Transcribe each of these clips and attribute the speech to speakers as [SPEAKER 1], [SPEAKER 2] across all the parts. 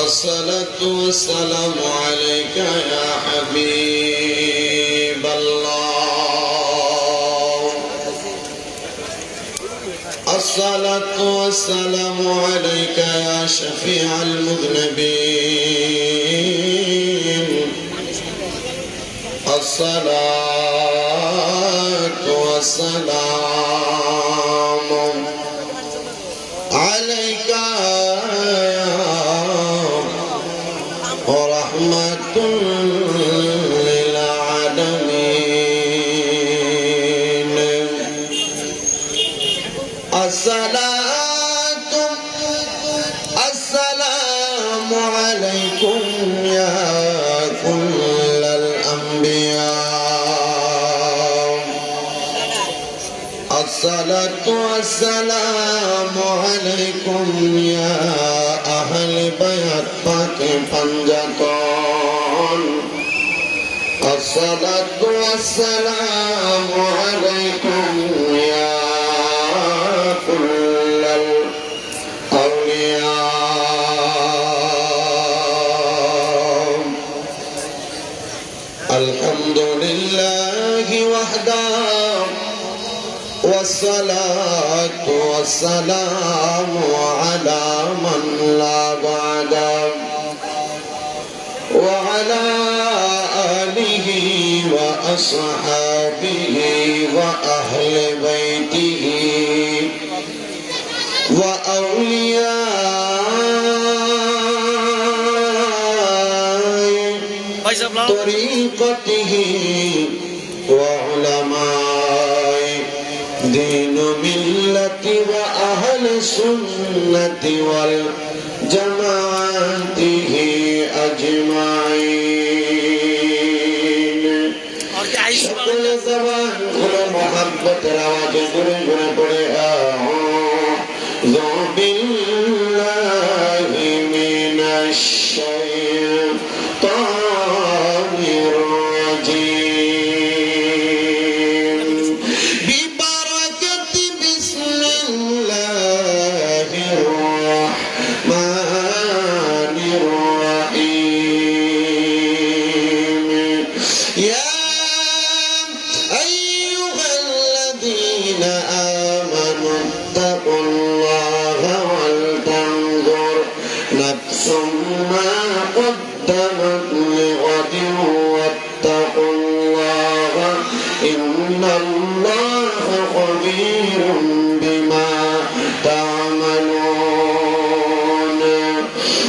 [SPEAKER 1] الصلاة والسلام عليك يا حبيب الله الصلاة والسلام عليك يا شفيع المذنبين الصلاة والسلام عليك ورحمة للعالمين السلام عليكم يا كل الأنبياء الصلاة والسلام عليكم يا أهل بيت پنجتان الصلاة والسلام عليكم يا كل الأولياء الحمد لله وحده والصلاة والسلام على من لا بعده وعلى آله وأصحابه وأهل بيته وأولياء طريقته وعلماء دين ملة وأهل سنة والجماعته أجمعين شكل زبان كل محبة رواج درجن بريئا ذو بالله من الشيطان الرجيم ببركة بسم الله الرحمن الرحيم يا أيها الذين آمنوا اتقوا الله ولتنظر نفس ما قدمت لغد واتقوا الله إن الله خبير بما تعملون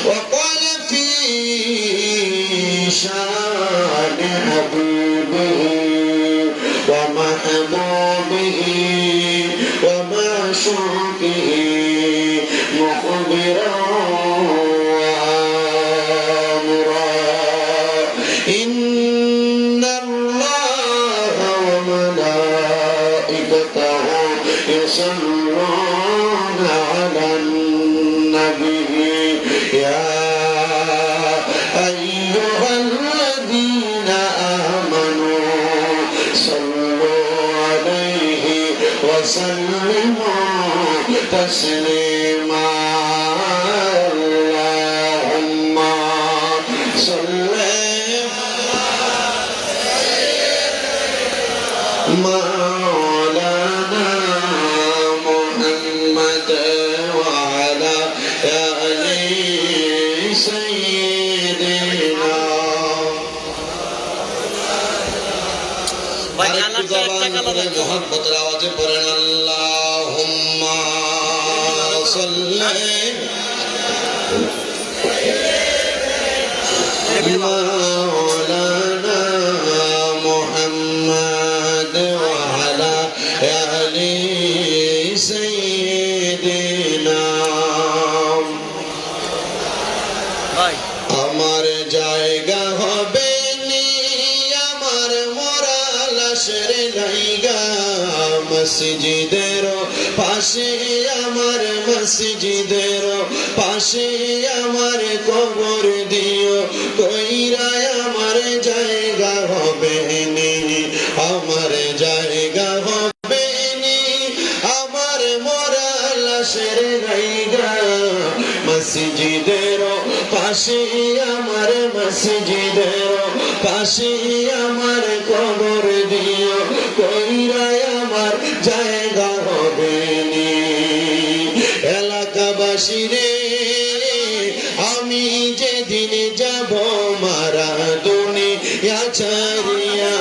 [SPEAKER 1] وقال في شان حبيبه ومحبوبه ومعشوقه مخبرا وآمرا إن الله وملائكته يصلون على النبي يا أيها الذين آمنوا صلوا عليه وسلموا تسليما اللهم صل مولانا محمد وعلى آل سيدنا محمد রাওয়াজে পড়েন আল্লাহুম্মা সাল্লি مولانا محمد وعلى آل سيدنا আমার জায়গা হবে নি আমার মরা লাশের লাইগা মসজিদের পাশে আমার মসজিদের পাশে আমার কবর দিও কইরা আমার জায়গা হবে নি আমার জায়গা হবে নি আমার মরা লাশের জায়গা মসজিদের পাশে আমার মসজিদের পাশে আমার কবর দিও কইরা আমার জায়গা হবে নি এলাকাবাসী রে আমি যেদিন যাব মারা দুনিয়া ছাড়িয়া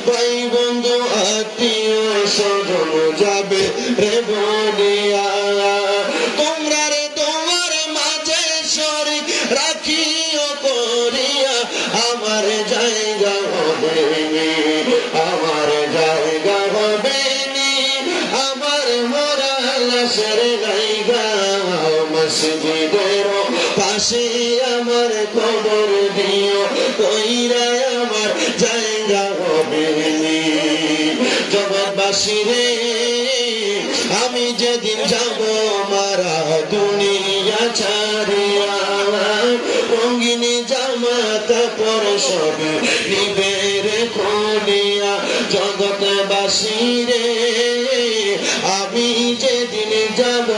[SPEAKER 1] ভাই বন্ধু আত্মীয় স্বজন যাবে রে বলিয়া তোমরা রে তোমার মাঝে শরীক রাখিও করিয়া আমার জায়গা হবে নি আমার জায়গা হবে নি আমার মরা লাশের জায়গা মসজিদের পাশে আমার কবর দিও কইরা আমার জায়গা হবে নি জগৎবাসী রে আমি যেদিন যাব মারা দুনিয়া ছাড়িয়া রঙিনী জামা কাপড় সব নিবে রে খুলিয়া জগৎবাসী রে আমি যেদিন যাব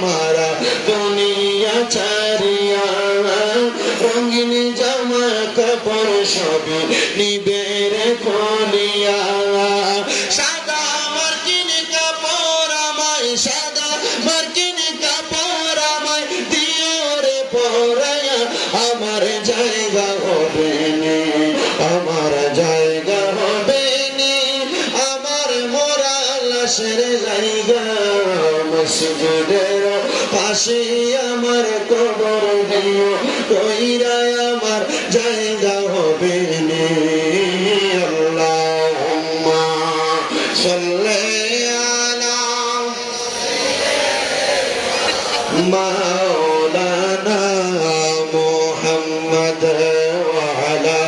[SPEAKER 1] মারা দুনিয়া ছাড়িয়া রঙিন জামা কাপড় সব নিবে রে খুলিয়া সাদা মার্কিন কাপড় আমায় সাদা মার্কিন কাপড় আমায় দিও রে পরায়া আমার জায়গা হবে নি আমার জায়গা হবে নি আমার মোরা লাশের জায়গা মসজিদের পাশে আমার কবর দিও কইরা আমার জায়গা হবে নি আল্লাহুম্মা সাল্লি আলা মাওলানা মুহাম্মদ ওয়া আলা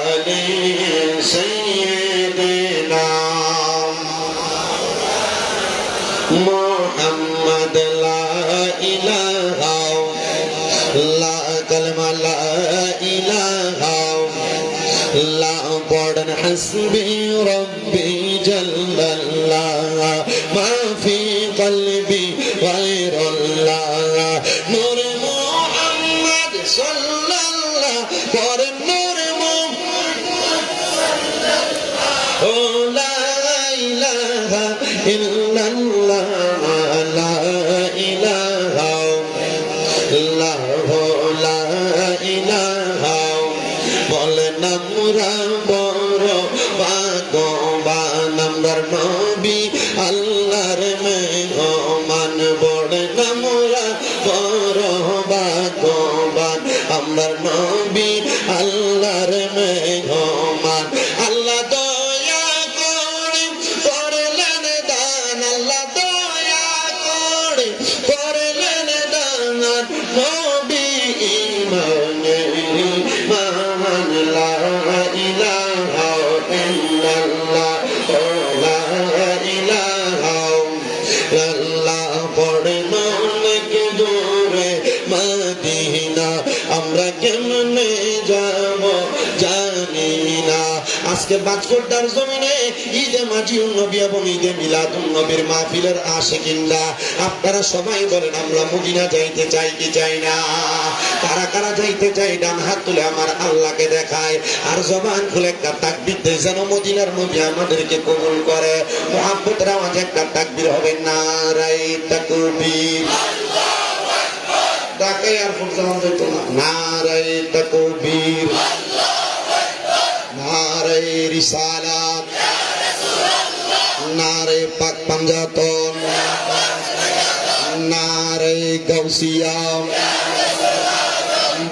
[SPEAKER 1] আলি সাইয়্যিদিনা মুহাম্মদ লা ইলাহা লা কালমা লা ইলাহা লা পড়ন হাসবি রব্বি জাল্লাল্লাহ মা ফি কলবি গায়রুল্লাহ নূর মুহাম্মদ সাল্লাল্লাহ পড়ন নূর মুহাম্মদ সাল্লাল্লাহ ও লা ইলাহা ইল্লাল্লাহ লা ইলাহা লা ইলাহা বলেন আমরা বড় ভাগ্যবান আমরার নবী আল্লাহর মেহমান বলেন আমরা বড় ভাগ্যবান আমরার নবী আল্লাহর মেহমান আল্লাহ দয়া করে করলেন দান আল্লাহ দয়া করে করলেন দান নবী ইমানের মান লা ইলাহা ইল্লাল্লাহ লা ইলাহা ইল্লাল্লাহ পড়ে অনেক দূরে মদিনা আমরা কেমনে যাব জানি না আজকে বাজকোটটার জমিনে ঈদে মাজিউন নবী এবং ঈদে মিলাদুন নবীর মাহফিলের আশিকিনরা আপনারা সবাই বলেন আমরা মদিনা যাইতে চাই কি চাই না কারা কারা যাইতে চাই ডান হাত তুলে আমার আল্লাহকে দেখায় আর জবান খুলে একটা তাকবীর দেয় যেন মদিনার নবী আমাদেরকে কবুল করে মুহাব্বতের আওয়াজে একটা তাকবীর হবে নারায়ে তাকবীর আল্লাহু আকবার ডাকে আর ফুরজামান হইতো না নারায়ে তাকবীর আল্লাহু আকবার নারায়ে রিসালাত ইয়া রাসূলুল্লাহ নারায়ে পাক পাঞ্জাতন নারায়ে গাউসিয়া ইয়া রাসূলুল্লাহ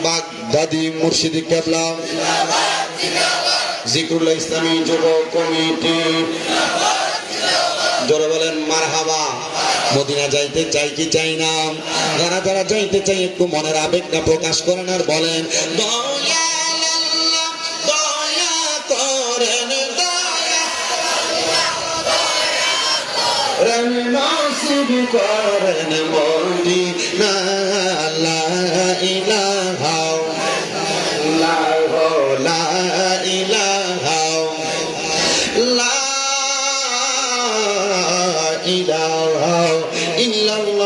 [SPEAKER 1] বাগদাদি মুর্শিদি কেবলা জিন্দাবাদ জিন্দাবাদ জিকরুল্লাহ ইসলামী যুব কমিটি জিন্দাবাদ জিন্দাবাদ জোরে বলেন মারহাবা মদিনা যাইতে চাই কি চাই না যারা যারা যাইতে চাই একটু মনের আবেগটা প্রকাশ করেন আর বলেন দয়াল আল্লাহ দয়া করেন দয়া করেন নসিব করেন মদিনা লা ইলাহা লা ইলাহা লা ইলাহা ইল্লাল্লাহ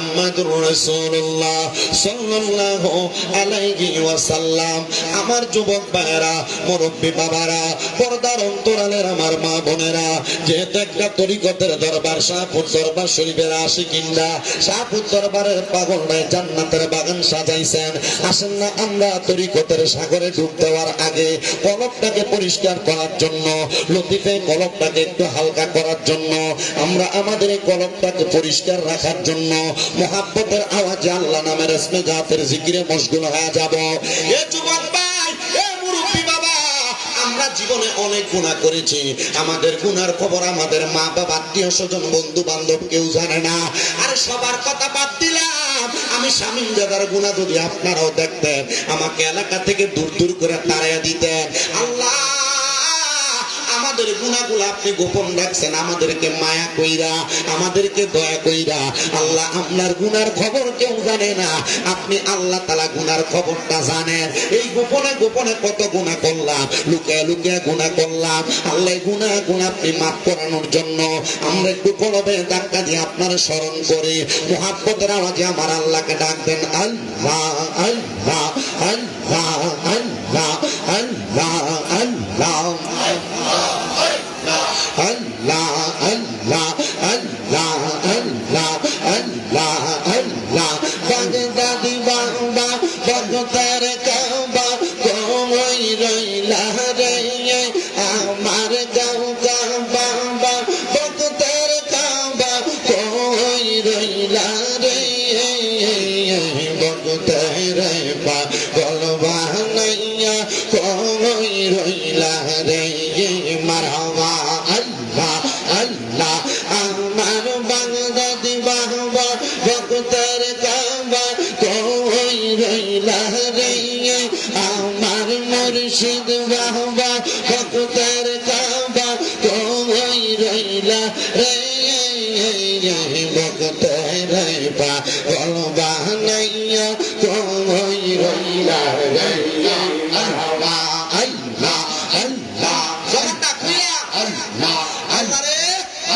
[SPEAKER 1] মুহাম্মাদুর রাসূলুল্লাহ সাল্লাল্লাহু আলাইহি ওয়াসাল্লাম। আমার যুবক ভাইরা, মুরব্বী বাবারা, পর্দার অন্তরালের আমার মা বোনেরা, যেহেতু একটা তরিকতের দরবার, শাহপুর দরবার শরীফের আশিকিনরা শাহপুর দরবারের পাগল নাই জান্নাতের বাগান সাজাইছেন। আসেন না আমরা তরিকতের সাগরে ডুব দেওয়ার আগে কলবটাকে পরিষ্কার করার জন্য, লতিফে কলবটাকে একটু হালকা করার জন্য, আমরা আমাদের এই কলবটাকে পরিষ্কার রাখার জন্য মুহাব্বতের আওয়াজে আল্লাহ নামের ইসমে জাতের জিকিরে মশগুল হয়ে যাব। এ যুবক ভাই, এ মুরব্বী বাবা, আমরা জীবনে অনেক গুনাহ করেছি। আমাদের গুনার খবর আমাদের মা বাবা, আত্মীয় স্বজন, বন্ধু বান্ধব কেউ জানে না। আরে সবার কথা বাদ দিলাম, আমি শামীম দাদার গুনাহ যদি আপনারাও দেখতেন, আমাকে এলাকা থেকে দূর দূর করে তাড়িয়ে দিতেন। আল্লাহ, আমাদের গুনাহগুলো আপনি গোপন রাখছেন, আমাদেরকে মায়া কইরা, আমাদেরকে দয়া কইরা। আল্লাহ, আপনার গুনার খবর কেউ জানে না, আপনি আল্লাহ তাআলা গুনার খবরটা জানেন। এই গোপনে গোপনে কত গুনাহ করলাম, লুকিয়ে লুকিয়ে গুনাহ করলাম। আল্লাহ গুনাহ আপনি মাফ করানোর জন্য আমরা একটু কলবে ধাক্কা দিয়ে আপনার স্মরণ করি, মুহাব্বতের আওয়াজে আমার আল্লাহকে ডাক দেন। আল্লাহ আল্লাহ আল্লাহ আল্লাহ আল্লাহ আল্লাহ Allah, Allah, Allah, Allah, Allah, Allah. Baghdadi Baba, Baghdad Kaaba, koi roila re, amar gaon Kaaba, Baghdad Kaaba, koi roila re, Baghdad Ba, golwa naiya, koi roila re, marhaba. Allah, Allah, আমার বাগদাদি বাবা, বকতের কাবা, কই রইলা রে, আমার মুর্শিদ বাবা, বকতের কাবা, কই রইলা রে, বকতের বা গলবা নাইয়া, কই রইলা রে।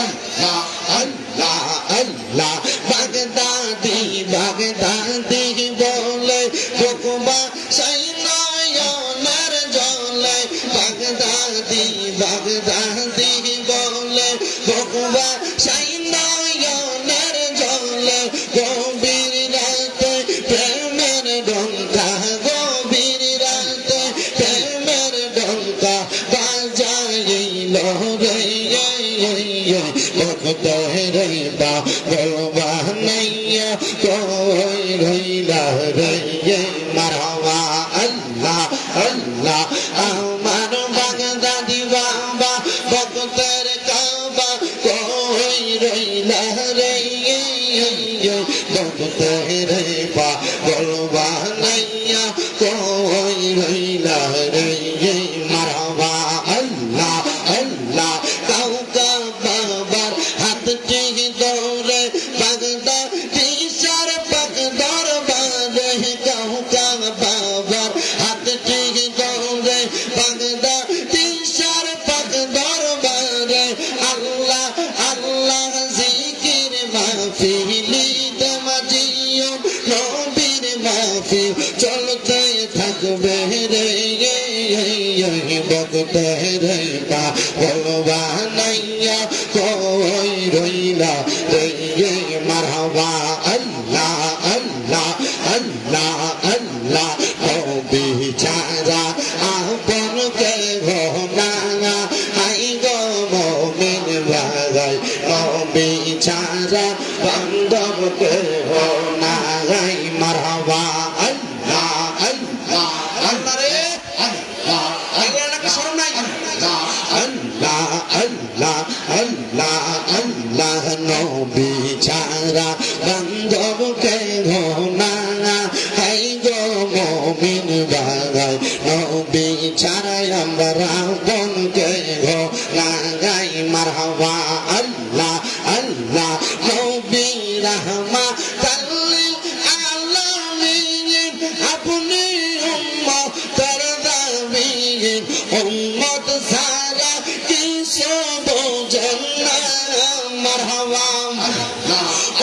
[SPEAKER 1] আল্লাহ, আল্লাহ, আল্লাহ, বাগদাদি বাগদাদি বলে বকবা সাই নয়নের জলে, বাগদাদি বাগদাদি বলে বকবা সাই নয়নের জলে, গভীর রাতে প্রেমের ডঙ্কা, গভীর রাতে প্রেমের ডঙ্কা বাজাইল রে, বকতের বা গলবা নাইয়া, কই রইলা রে, মারহাবা। আল্লাহ আল্লাহ, আমার বাগদাদি বাবা, বকতের কাবা, কই রইলা রে, বকতের বা গলবা নাইয়া, কই রইলা রে, মারহাবা। আল্লাহ আল্লাহ, কাউকা বাবার হাত টেনে দৌড়ে বাগদাদি সার পাক দরবারে, কাউকা বাবার হাত টেনে দৌড়ে বাগদাদি সার পাক দরবারে, আল্লাহ আল্লাহ জিকির মাহফিলি দমাজিও নবীর মাহফিল চলতে থাকবে রে, বকতের বা গলবা নাইয়া, কই রইলা রে, মারহাবা। আল্লাহ আল্লাহ আল্লাহ আল্লাহ, নবী ছাড়া আপন কেহ না, আই গো মুমিন ভাই, নবী ছাড়া বান্ধব কেহ না, মারহাবা। আল্লাহ আল্লাহ আল্লাহ রে, আল্লাহ আল্লাহ আল্লাহ আল্লাহ আল্লাহ, নবী ছাড়া বান্ধব কেহ না, হাই গো মুমিন ভাই, নবী ছাড়া আমরা আপন কেহ না, মারহাবা। আল্লাহ আল্লাহ, নবী রাহমাতাল লিল আলামিন, আপনি উম্মতের দাবি, উম্মত সারা কিছু বোঝেন না, মারহাবা।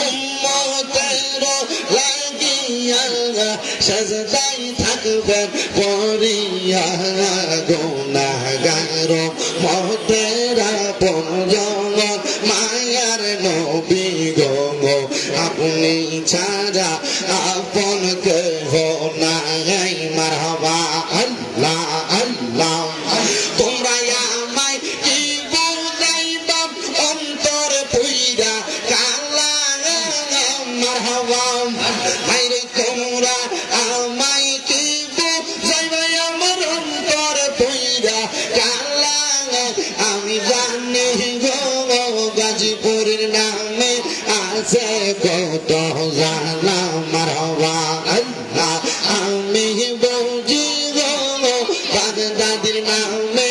[SPEAKER 1] উম্মতের সেজদাই থাকবেন পড়িয়া গুনাহগার মতেরা পঞ্জন মায়ার নবী গো আপনি ছাড়া আপন কেহ নাই মারহাবা আল্লাহ আল্লাহ তোমরা আমায় কি বুঝাইবা অন্তর পুইরা কালা মারহাবা মাইরে তোমরা আমায় কি বুঝাইবা আমার অন্তর পুইরা কালা আমি জানি গো গাজীপুরের নামে আছে কত জানা মারহাবা আল্লাহ আমি বুঝি গো বাগদাদির নামে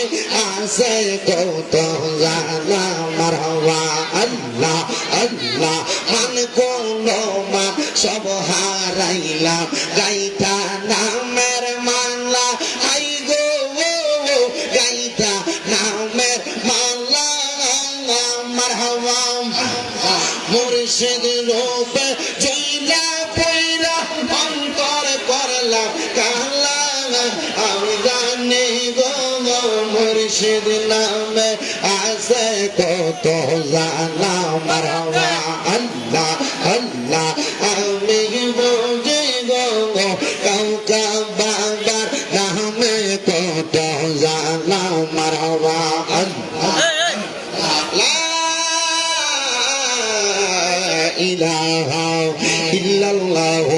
[SPEAKER 1] আছে কত জানা মারহাবা আল্লাহ আল্লাহ মান কোন মান সব হারাইলাম গাইতা নামের মালা আই গো গাইতা নামের মালা মারহাবা মুর্শিদ রূপে জইলা পয়লা অন্তর করলাম কালা আমি জানি গো মুর্শিদ নামে আছে কত জানা মারহাবা আল্লাহ আল্লাহ আমি বুঝি গো কাউকা বাবার নামে কত জানা মারহাবা আল্লাহ ইলাহা ইল্লাল্লাহ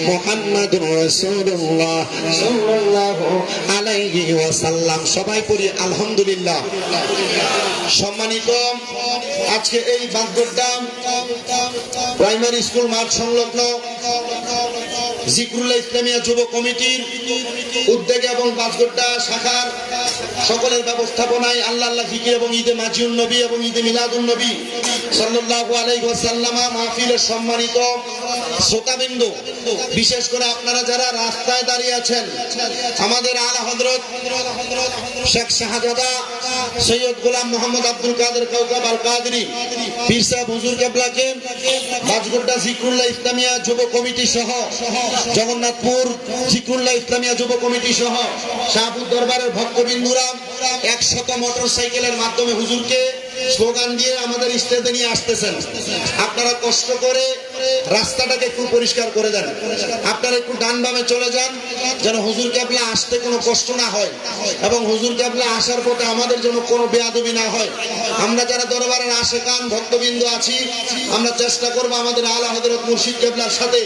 [SPEAKER 1] মুহাম্মাদুর রাসূলুল্লাহ সাল্লাল্লাহু আলাইহি ওয়াসাল্লাম সবাই পড়ি আলহামদুলিল্লাহ সম্মানিত আজকে এই বাগদোড্ডা প্রাইমারি স্কুল মাঠ সংলগ্ন জিকরুল্লাহ ইসলামিয়া যুব কমিটির উদ্যোগে এবং বাগদোড্ডা শাখার সকলের ব্যবস্থাপনায় আল্লাহ আল্লাহ জিকির এবং ঈদে মাজিউন নবী এবং ঈদে মিলাদুন নবী সাল্লাল্লাহু আলাইহি ওয়াসাল্লাম মাহফিলের সম্মানিত শ্রোতাবৃন্দ বিশেষ করে আপনারা যারা রাস্তায় দাঁড়িয়ে আছেন আমাদের আলা হযরত শেখ শাহজাদা সৈয়দ গোলাম মোহাম্মদ আব্দুল কাদের কাউকাব আল কাদরি পীর সাহেব হুজুর কেবলাকে বাগদোড্ডা জিকরুল্লাহ ইসলামিয়া যুব কমিটি সহ জগন্নাথপুর জিকরুল্লাহ ইসলামিয়া যুব কমিটি সহ শাহপুর দরবারের ভক্তবৃন্দুরা 100 মোটরসাইকেলের মাধ্যমে হুজুরকে স্লোগান দিয়ে আমাদের স্টেজে নিয়ে আসতেছেন আপনারা কষ্ট করে রাস্তাটাকে একটু পরিষ্কার করে দেন আপনারা একটু ডান বামে চলে যান যেন হুজুর কেবলা আসতে কোনো কষ্ট না হয় এবং হুজুর কেবলা আসার পথে আমাদের জন্য কোনো বেয়াদবি না হয় আমরা যারা দরবারের আশেকান ভক্তবৃন্দ আছি আমরা চেষ্টা করব আমাদের আলা হযরত মুর্শিদ কেবলার সাথে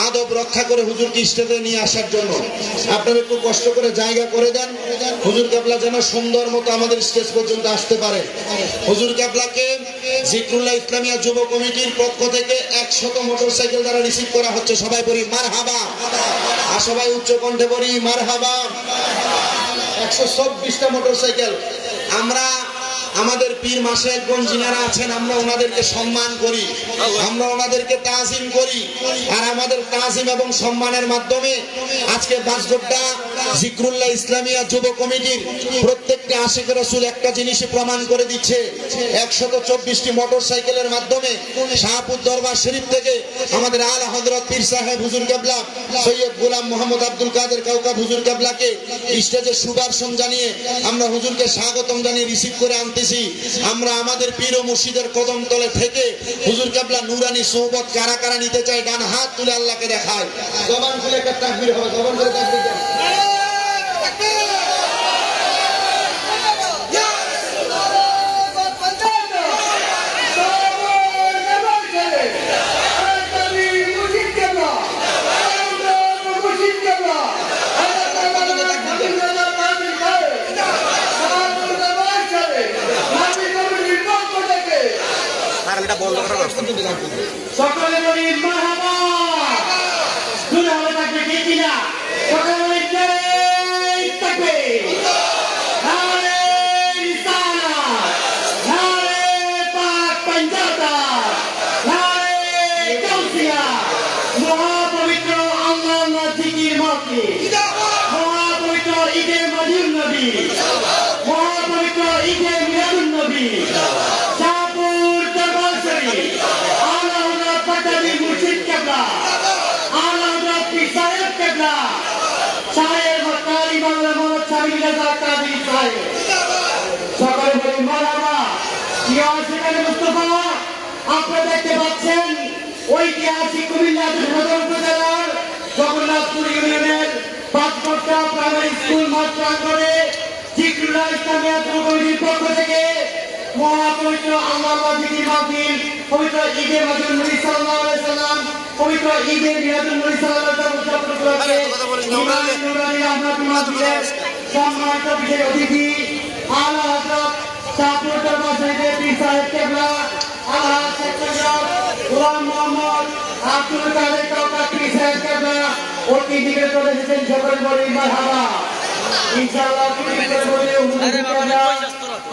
[SPEAKER 1] আদব রক্ষা করে হুজুরকে স্টেজে নিয়ে আসার জন্য আপনারা একটু কষ্ট করে জায়গা করে দেন হুজুর কেবলা যেন সুন্দর মতো আমাদের স্টেজ পর্যন্ত আসতে পারে হুজুর কেবলাকে জিকরুল্লাহ ইসলামিয়া যুব কমিটির পক্ষ থেকে 100 মোটরসাইকেল দ্বারা রিসিভ করা হচ্ছে সবাই বলি মারহাবা আর সবাই উচ্চ কণ্ঠে বলি মারহাবা 124টা মোটরসাইকেল আমরা আমাদের পীর মাশায়েখগণ যিনারা আছেন আমরা ওনাদেরকে সম্মান করি আমরা ওনাদেরকে তাজিম করি আর আমাদের তাজিম এবং সম্মানের মাধ্যমে আজকে বাগদোড্ডা জিকরুল্লাহ ইসলামিয়া যুব কমিটির প্রত্যেকটা আশিক রাসূল একটা জিনিসই প্রমাণ করে দিচ্ছে 124টি মোটরসাইকেলের মাধ্যমে শাহপুর দরবার শরীফ থেকে আমাদের আলা হযরত পীর সাহেব হুজুর কেবলা সৈয়দ গোলাম মোহাম্মদ আব্দুল কাদের কাউকাব হুজুর কেবলাকে স্টেজে সুদর্শন জানিয়ে আমরা হুজুরকে স্বাগতম জানিয়ে রিসিভ করে আনতেছি আমরা আমাদের পীর ও মুর্শিদের কদম তলে থেকে হুজুর কেবলা নূরানি সোহবত কারা কারা নিতে চায় ডান হাত তুলে আল্লাহকে দেখায় জবান খুলে একটা তাকবীর হবে জবান করে তাকবীর দেন
[SPEAKER 2] সকলে বলি মারহাবা দুলা হলে থাকবে ঠিক কিনা সকলে বলি জয় তাকবীর নারে রিসালাত নারে পাক পাঞ্জাতা নারে কাউসিয়া মহাপবিত্র আল্লাহ জিকির মাহফিল মহাপবিত্র ঈদে মাজিউন নবী মহাপবিত্র ঈদে মিলাদুন নবী মুর্শিদ কেবলা আলা হযরত পীর সাহেব শামীম রেজা কাদের সাহেব। সকলে বলি মারহাবা। প্রিয় সেখানে মুস্তফা, আপনারা দেখতে পাচ্ছেন ঐতিহাসিক কুমিল্লা সদর উপজেলার জগন্নাথপুর ইউনিয়নের ৫ নম্বর প্রাইমারি স্কুল মাঠ প্রাঙ্গণে জিকরুল্লাহ ইসলামিয়া কমিটির পক্ষ থেকে মহাপবিত্র আল্লাহর জিকির মাহফিল, পবিত্র ঈদের মাহফিল নবী সাল্লাল্লাহু আলাইহি সাল্লাম, পবিত্র ঈদের মিলাদুন নবী সাল্লাল্লাহু আলাইহি ওয়াসাল্লাম উদযাপন উপলক্ষে ইমাম নুরানি রহমাতুল্লাহ মাহফিলের সম্মানিত বিশেষ অতিথি আলা হযরত শাহপুর দরবার শরীফের পীর সাহেব কেবলা আলহাজ শেখ সৈয়দ গোলাম মোহাম্মদ আব্দুল কাদের কাউকা পীর সাহেব কেবলা অতিথিকে চলে এসেছেন। সকলে বলি মারহাবা। ইনশাআল্লাহ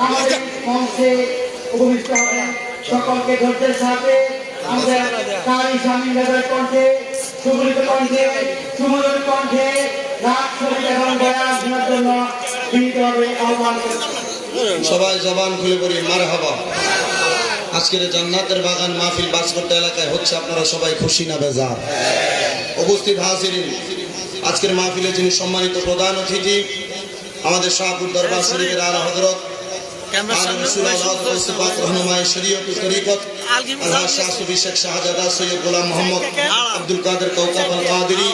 [SPEAKER 2] আমাদের মঞ্চে উপবিষ্ট হবেন। সকলকে ধৈর্যের সাথে আমাদের কারি শামীম রেজার কণ্ঠে, সুবলিত কণ্ঠে, সুমধুর কণ্ঠে রাগ শরীর এবং বয়ান শোনার জন্য বিনীতভাবে আহ্বান করছি।
[SPEAKER 1] সবাই জবান খুলে পড়ি মারহাবা। আজকের জান্নাতের বাগান মাহফিল বাসকোট্টা এলাকায় হচ্ছে, আপনারা সবাই খুশি না বেজার? উপস্থিত হাজিরিন, আজকের মাহফিলে যিনি সম্মানিত প্রধান অতিথি আমাদের শাহপুর দরবার শরীফের আলা হযরত আব্দুল কাদের কৌকাব আল কাদেরী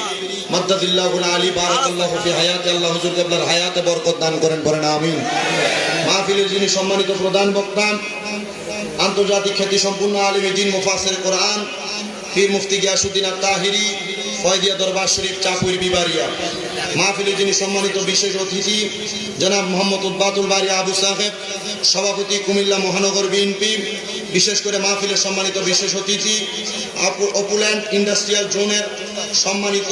[SPEAKER 1] মাদ্দাদিল্লাহুল আলী বারাকাল্লাহু ফি হায়াতি, আল্লাহ হুজুর কেবলার হায়াতে বরকত দান করেন, পড়েন আমিন। মাহফিলের যিনি সম্মানিত প্রধান বক্তা আন্তর্জাতিক খ্যাতি সম্পূর্ণ আলিমে দ্বীন মুফাসসির কোরআন পীর মুফতি গিয়াসউদ্দিন আত-তাহিরি ফয়দিয়া দরবার শরীফ চাকুর বিবারিয়া। মাহফিলে যিনি সম্মানিত বিশেষ অতিথি জনাব মোহাম্মদ উদ্বাতুল বারী আবু সাহেব, সভাপতি কুমিল্লা মহানগর বিএনপি। বিশেষ করে মাহফিলের সম্মানিত বিশেষ অতিথি অপুল্যান্ড ইন্ডাস্ট্রিয়াল জোনের সম্মানিত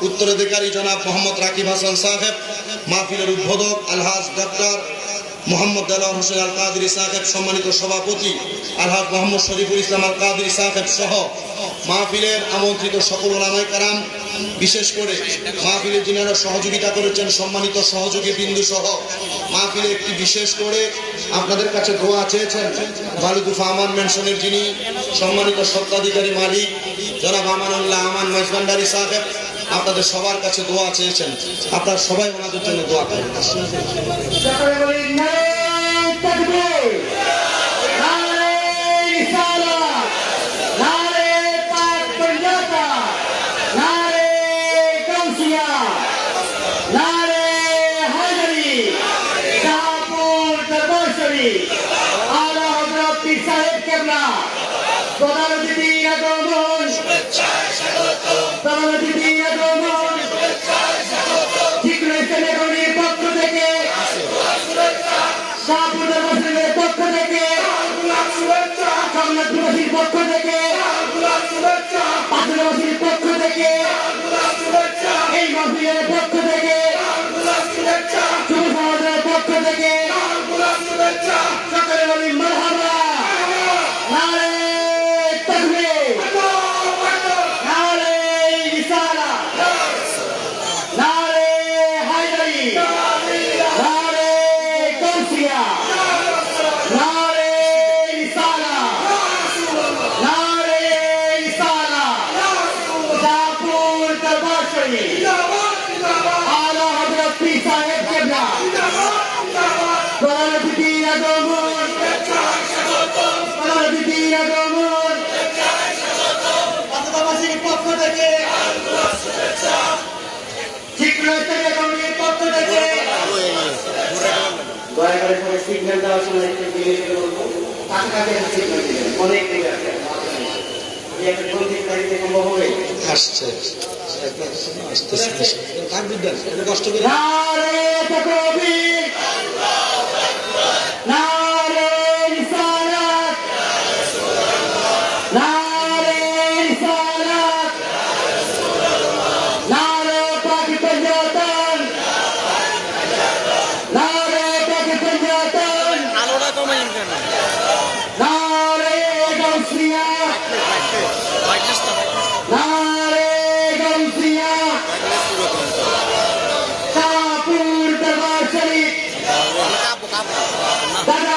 [SPEAKER 1] উত্তরাধিকারী জনাব মোহাম্মদ রাকিব হাসান সাহেব। মাহফিলের উদ্বোধক আলহাজ ডক্টর মোহাম্মদ দেলোয়ার হোসেন আল কাদেরী সাহেব, সম্মানিত সভাপতি আলহাজ মোহাম্মদ শরীফুল ইসলাম আল কাদেরী সাহেব সহ মাহফিলের আমন্ত্রিত সকল ওলামায়ে কেরাম, বিশেষ করে মাহফিলে যিনারা সহযোগিতা করেছেন সম্মানিত সহযোগী বিন্দু সহ মাহফিলে একটি বিশেষ করে আপনাদের কাছে দোয়া চেয়েছেন বালুদুফা আমান মেনশনের যিনি সম্মানিত স্বত্বাধিকারী মালিক জনাব আমানুল্লাহ আমান মাইজভান্ডারী সাহেব, আপনাদের সবার কাছে দোয়া চেয়েছেন। আপনারা সবাই ওনাদের জন্য দোয়া করেন।
[SPEAKER 2] সকলে বলি নারে তাকবীর, নারে রিসালাত, নারে পাক পঞ্জাতা, নারে কাউসিয়া, নারে হায়দারি, শাহপুর দরবার শরীফ আলা হযরত পীর সাহেব কেবলা। প্রধান অতিথি আগমন, প্রধান অতিথি আগমন জিকরুল ইসলামিয়া কমিটির পক্ষ থেকে, শাহপুর দরবার শরীফের পক্ষ থেকে, জগন্নাথপুরবাসীর পক্ষ থেকে, পাঁচুরাবাসীর পক্ষ থেকে, এই মাহফিলের পক্ষ থেকে, যুব সমাজের পক্ষ থেকে সকলে বলি মারহাবা। নারে তাকবীর, নারে রিসালাত, নারে হায়দারি, নারে কাউসিয়া, নারে রিসালাত, নারে রিসালাত, শাহপুর দরবার শরীফ আলা হযরত পীর সাহেব কেবলা। প্রধান অতিথি আগমন, প্রধান অতিথি আগমন পাঁচুরাবাসীর পক্ষ থেকে, জিকরুল ইসলামিয়া কমিটির পক্ষ থেকে। দয়া করে সবাই সিগন্যাল দেওয়ার সময় একটু ধীরে ধীরে বলবো, কাছে কাছে সিগন্যাল দিবেন, অনেক দূরে আছে। এই একটা গন্ধির তারিখে সম্ভব হবে
[SPEAKER 1] আসছে কষ্ট করে
[SPEAKER 2] নারে তাকবীর, নারে রিসালাত, নারে রিসালাত, নারে পাক পঞ্জাতন, নারে পাক পঞ্জাতন, নারে গাউসিয়া, নারে গাউসিয়া, শাহপুর দরবার শরীফ দাদা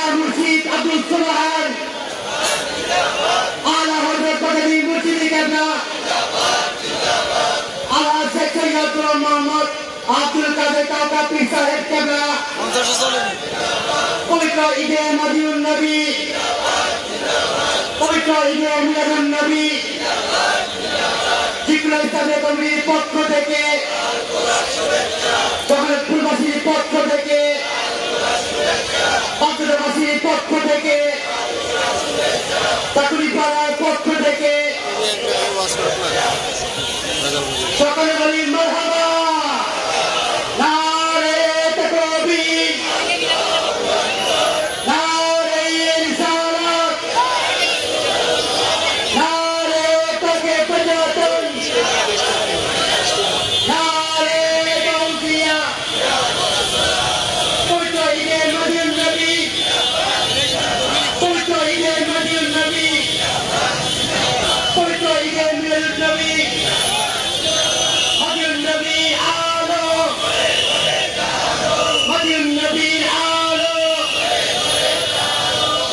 [SPEAKER 2] পীর সাহেব কেবলা পবিত্র ঈদে মদিউন নবী পবিত্র ঈদে মিলাদুন নবী জিকুল ইসলামের কমিটির পক্ষ থেকে জগন্নাথপুরবাসীর পক্ষ থেকে পাঁচবাসীর পক্ষ থেকে চাকুরিপাড়ার পক্ষ থেকে সকলে বলি মারহাবা নারে তাকবীর নারে রিসালাত নারে তাকবীর নারে গাউসিয়া পবিত্র ঈদে মদিউন নবী পবিত্র ঈদে মদিউন নবী পবিত্র ঈদে মিলাদুন নবী মদিউন নবী আলো মদিউন নবী আলো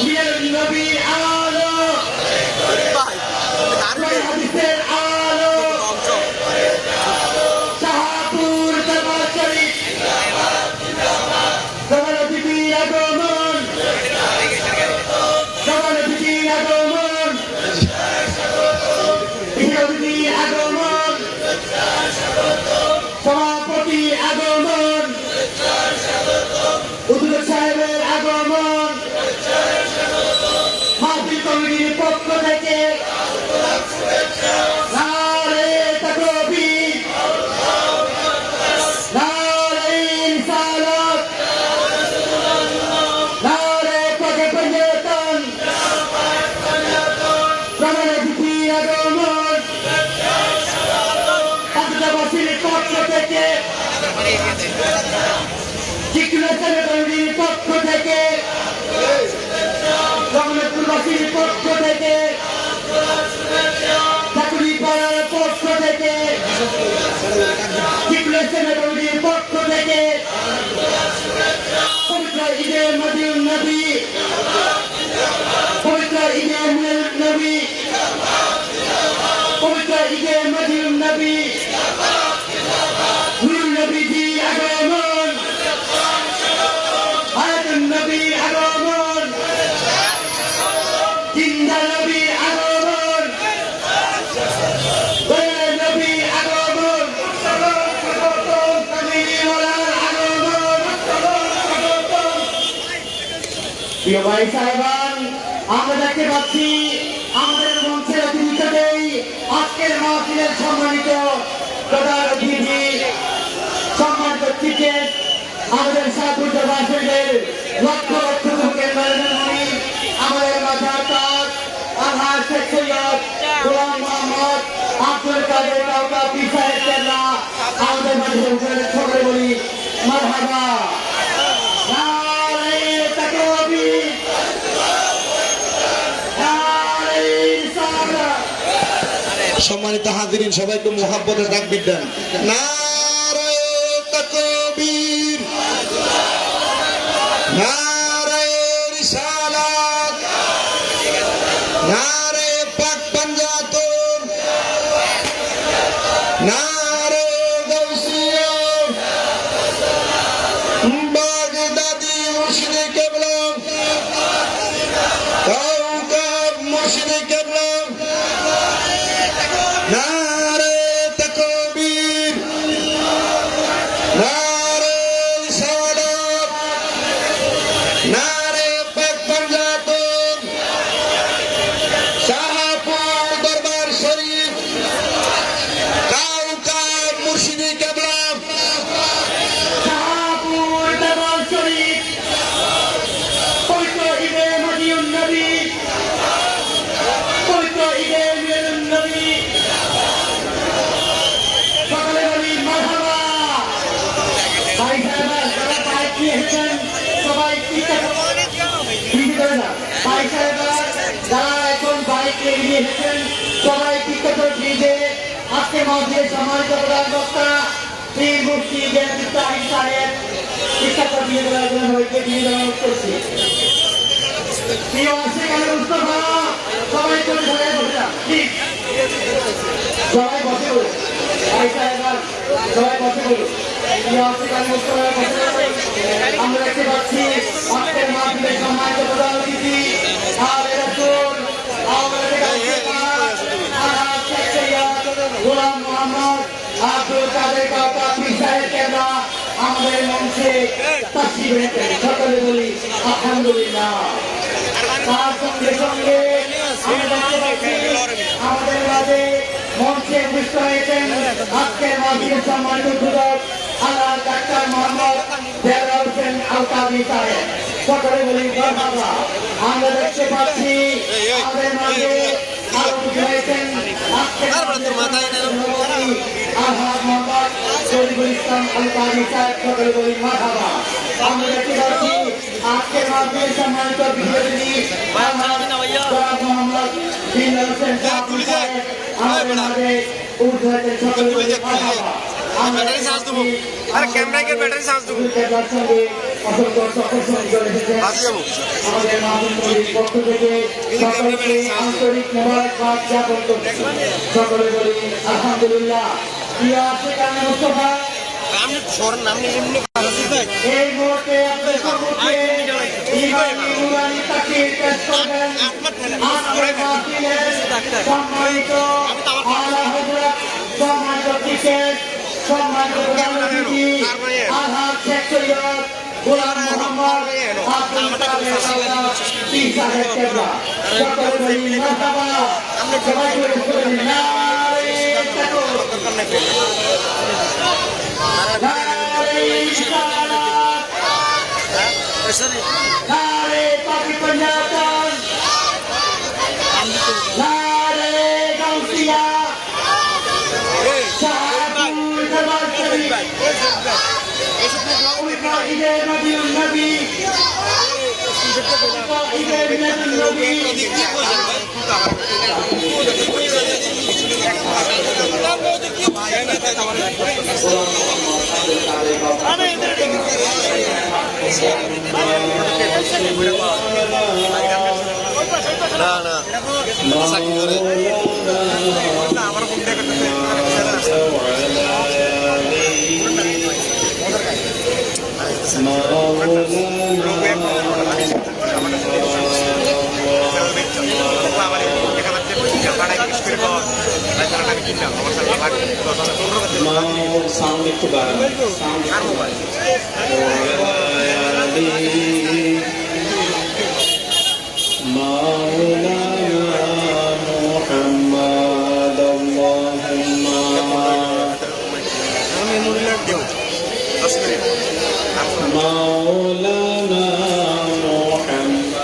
[SPEAKER 2] মিলাদুন নবী আলো হাদিসের আলো শাহপুর দরবার শরীফ জগন্নাথীর আগমন জগন্নাথীর আগমন বিরোধীর আগমন সভাপতির আগমন উদ্যোগ সাহেবের আগমন মাহফিল কমিটির পক্ষ থেকে নারে তাকবীর নারে রিসালাত নারে পাকে পঞ্জতন জগন্নাথীর আগমন পাঁচবাসীর পক্ষ থেকে জিকুল ইসলামের কমিটির পক্ষ থেকে জগন্নাথপুরবাসীর পক্ষ থেকে চাকুরিপাড়ার পক্ষ থেকে জিকুল ইসলামের কমিটির পক্ষ থেকে পবিত্র ঈদে মদিউন নবী পবিত্র ঈদে মিলাদুন নবী পবিত্র ঈদে মদিউন নবী নূর নবীজি আগমন হায়াতুন নবীর আগমন জিন্দা নবীর আগমন দয়াল নবীর আগমন কমিটিওয়ালার আগমন। প্রিয় ভাই সাহেবান, আমরা দেখতে পাচ্ছি আমাদের মঞ্চের অতিথি থেকেই আজকের মাহফিলের সম্মানিত প্রধান অতিথি সম্মানিত ক্রিকেট আমাদের শাহপুর দরবার শরীফের লক্ষ লক্ষ লোকের মেহমানি আমাদের মাঝার তাজ আলহাজ শেখ সৈয়দ গোলাম মোহাম্মদ আব্দুল কাদের কাউকা পীর সাহেব কেবলা আমাদের মাঝে সকলে বলি মারহাবা নারে তাকবীর নারে রিসালাত।
[SPEAKER 1] সম্মানিত হাজিরিন, সবাই একটু মোহাব্বতের তাকবীর দেন। নারে তাকবীর নারে রিসালাত নারে পাক পাঞ্জাতন নারে গাউসিয়া বাগদাদি মুর্শিদে কেবলা কাউকাব মুর্শিদে কেবলা নারে তাকবীর নারে রিসালাত নারে পাক পাঞ্জাতন শাহপুর দরবার শরীফ কাউকাব মুর্শিদে কেবলা
[SPEAKER 2] শাহপুর দরবার শরীফ পবিত্র ঈদে মদিউন নবী পবিত্র ঈদে মিলাদুন নবী সকলে বলি মারহাবা। ভাই সাহেব যারা বাইক নিয়ে এসেছেন সবাই ভাই সাহেব যারা এখন বাইক নিয়ে এসেছেন সবাই টিকিট দিয়ে আজকে মাহফিলের সম্মানিত প্রধান বক্তা পীর মুফতি বেনজির তাহির সাহেব টিকিট দিয়ে দেওয়ার জন্য সবাইকে দিয়ে দেওয়া করছি। প্রিয় আশিক আলী মুস্তফা সবাই চলে সবাই বসে যান প্লিজ, সবাই বসে বলুন। ভাই সাহেব সবাই বসে বলুন। আমরা দেখতে পাচ্ছি আজকের মাহফিলে সম্মানিত প্রধান অতিথি আলের রাসূল গোলাম মোহাম্মদ আব্দুল কাদের কাকা পীর সাহেব কেবলা আমাদের মঞ্চে তাশরীফ এনেছেন। সকলে বলি আলহামদুলিল্লাহ। তার সঙ্গে সঙ্গে আমরা দেখতে পাচ্ছি আমাদের মাঝে মঞ্চে উপস্থিত হয়েছেন আজকের মাহফিলের সম্মানিত উদ্বোধক আল্লাহ ডাক্তার মোহাম্মদ দেওয়ার হোসেন আল কাদি সাহেব। সকলে বলি মারহাবা। আমরা দেখতে পাচ্ছি আমাদের মাঝে আরো উপস্থিত হয়েছেন আজকের আলহাজ মোহাম্মদ শরীফুল ইসলাম আল কাদি সাহেব। সকলে বলি মারহাবা। আমরা দেখতে পাচ্ছি আজকের মাহফিলের সম্মানিত বিশেষ আলহাজ মোহাম্মদ বিল্লাল হোসেন সাহেব আমাদের মাঝে উপস্থিত হয়েছেন। সকলে বলি মারহাবা।
[SPEAKER 3] ব্যাটারি চার্জ দেবো। আরে ক্যামেরাকে ব্যাটারি চার্জ দেবো।
[SPEAKER 2] আমাদের মাহমুদুর পক্ষ থেকে সকলকে আন্তরিক মোবারকবাদ জ্ঞাপন করছি। সকলে বলি আলহামদুলিল্লাহ। প্রিয় সেখানে মুস্তফা এই মুহূর্তে আপনার সম্মুখে ইমামি নুরানি তাকবীর পেশ করবেন আজকের মাহফিলের সম্মানিত আলা হযরত সম্মানিত ক্রিকেট সম্মানিত প্রধান অতিথি আলহাজ শেখ সৈয়দ গোলাম মোহাম্মদ আব্দুল কাদের কাকা পীর সাহেব কেবলা। সকলে বলি মারহাবা। সবাই বলি নারে তাকবীর নারে রিসালাত নারে পাকি পাঞ্জাতন নারে গাউসিয়া শাহাদুল দরবার শরীফ উলফাইদে নবীউন নবী উলফাইদে মিলাদুন নবী
[SPEAKER 3] না না আমার ফোন দেখে
[SPEAKER 1] সাউন্ড একটু বাড়ান। مولانا محمد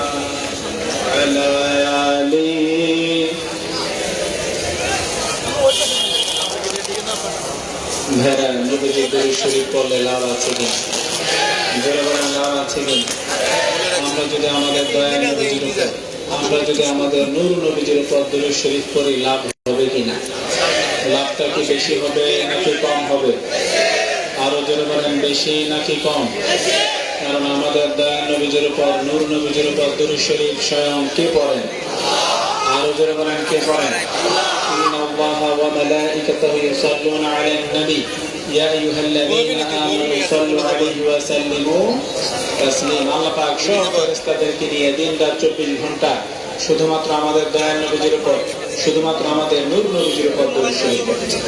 [SPEAKER 1] على آله ভেড়া নবীজি দরুদ শরীফ পড়লে লাভ আছে কিনা? জোরে বলেন লাভ আছে কিনা? আমরা যদি আমাদের দয়া নবীজির উপর নূর নবীজির উপর দরুদ শরীফ পড়ি লাভ হবে কিনা? লাভটা কি বেশি হবে নাকি কম হবে? আরো জোরে বলেন বেশি নাকি কম? কারণ আমাদের দয়া নবীজির উপর নূর নবীজির উপর দরুদ শরীফ স্বয়ং কে পড়েন? আরো জোরে বলেন কে পড়েন? ইন্নাল্লাহা ওয়া মালাইকাতাহু ইউসাল্লুনা আলান নবী ইয়া আইয়ুহাল্লাযীনা আমানু সাল্লু আলাইহি ওয়া সাল্লিমু তাসলিমা। আল্লাহ পাক সব ফেরেশতাদেরকে নিয়ে দিন-রাত 24 ঘন্টা শুধুমাত্র আমাদের দয়া নবীজির উপর, শুধুমাত্র আমাদের নূর নবীজির উপর দরুদ শরীফ পড়েছেন।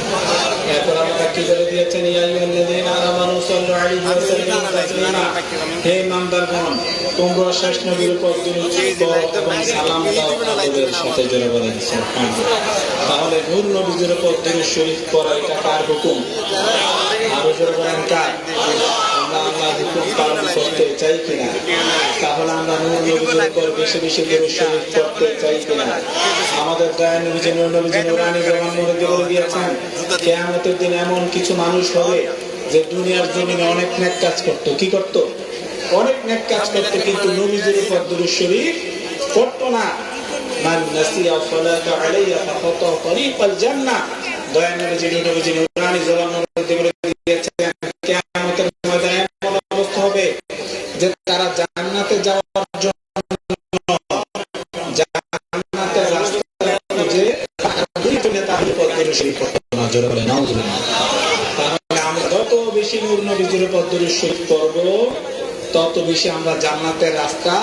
[SPEAKER 1] এরপর আমরা কি বলে দিয়েছেন? ইয়া আইয়ুহাল্লাযীনা আমানু সাল্লু আলাইহি ওয়া সাল্লিমু তাসলিমা। হে ইমানদারগণ, তোমরা শেষ নবীর উপর দরুদ এবং সালাম দাও তাদের সাথে। জোরে বলেন সুবহানাল্লাহ। তাহলে নূর নবীজির উপর দরুদ শরীফ পড়া এটা কার হুকুম? আরো জোরে বলেন কার? আমরা আল্লাহর হুকুম পালন করতে চাই কিনা? তাহলে আমরা নূর নবীজির উপর বেশি বেশি দরুদ শরীফ পড়তে চাই কিনা? আমাদের দয়া নবীজি নূর নবীজি নুরানি জবান মধ্যে বলে দিয়েছেন, কিয়ামতের দিন এমন কিছু মানুষ হবে যে দুনিয়ার জমিনে অনেক নেক কাজ করত। কি করত? অনেক নেক কাজ করত, কিন্তু নবীজির উপর দরুদ শরীফ পড়তো না। মান নাসিয়া সালাতা আলাইয়া ফাকাতা তরিকাল জান্নাহ। দয়া নবীজি নূর নবীজি নুরানি জবান মধ্যে বলে দিয়েছেন, কিয়ামতের ময়দানে এমন অবস্থা হবে যে তারা জান্নাতে যাওয়ার জন্য জান্নাতের রাস্তা খুঁজে তাদের উপর দরুদ শরীফ পড়তো না। জোরে বলেন নাউজুবিল্লাহ। তাহলে আমরা যত বেশি
[SPEAKER 4] নূর নবীজির উপর দরুদ শরীফ পড়ব, তত বেশি আমরা জান্নাতের রাস্তা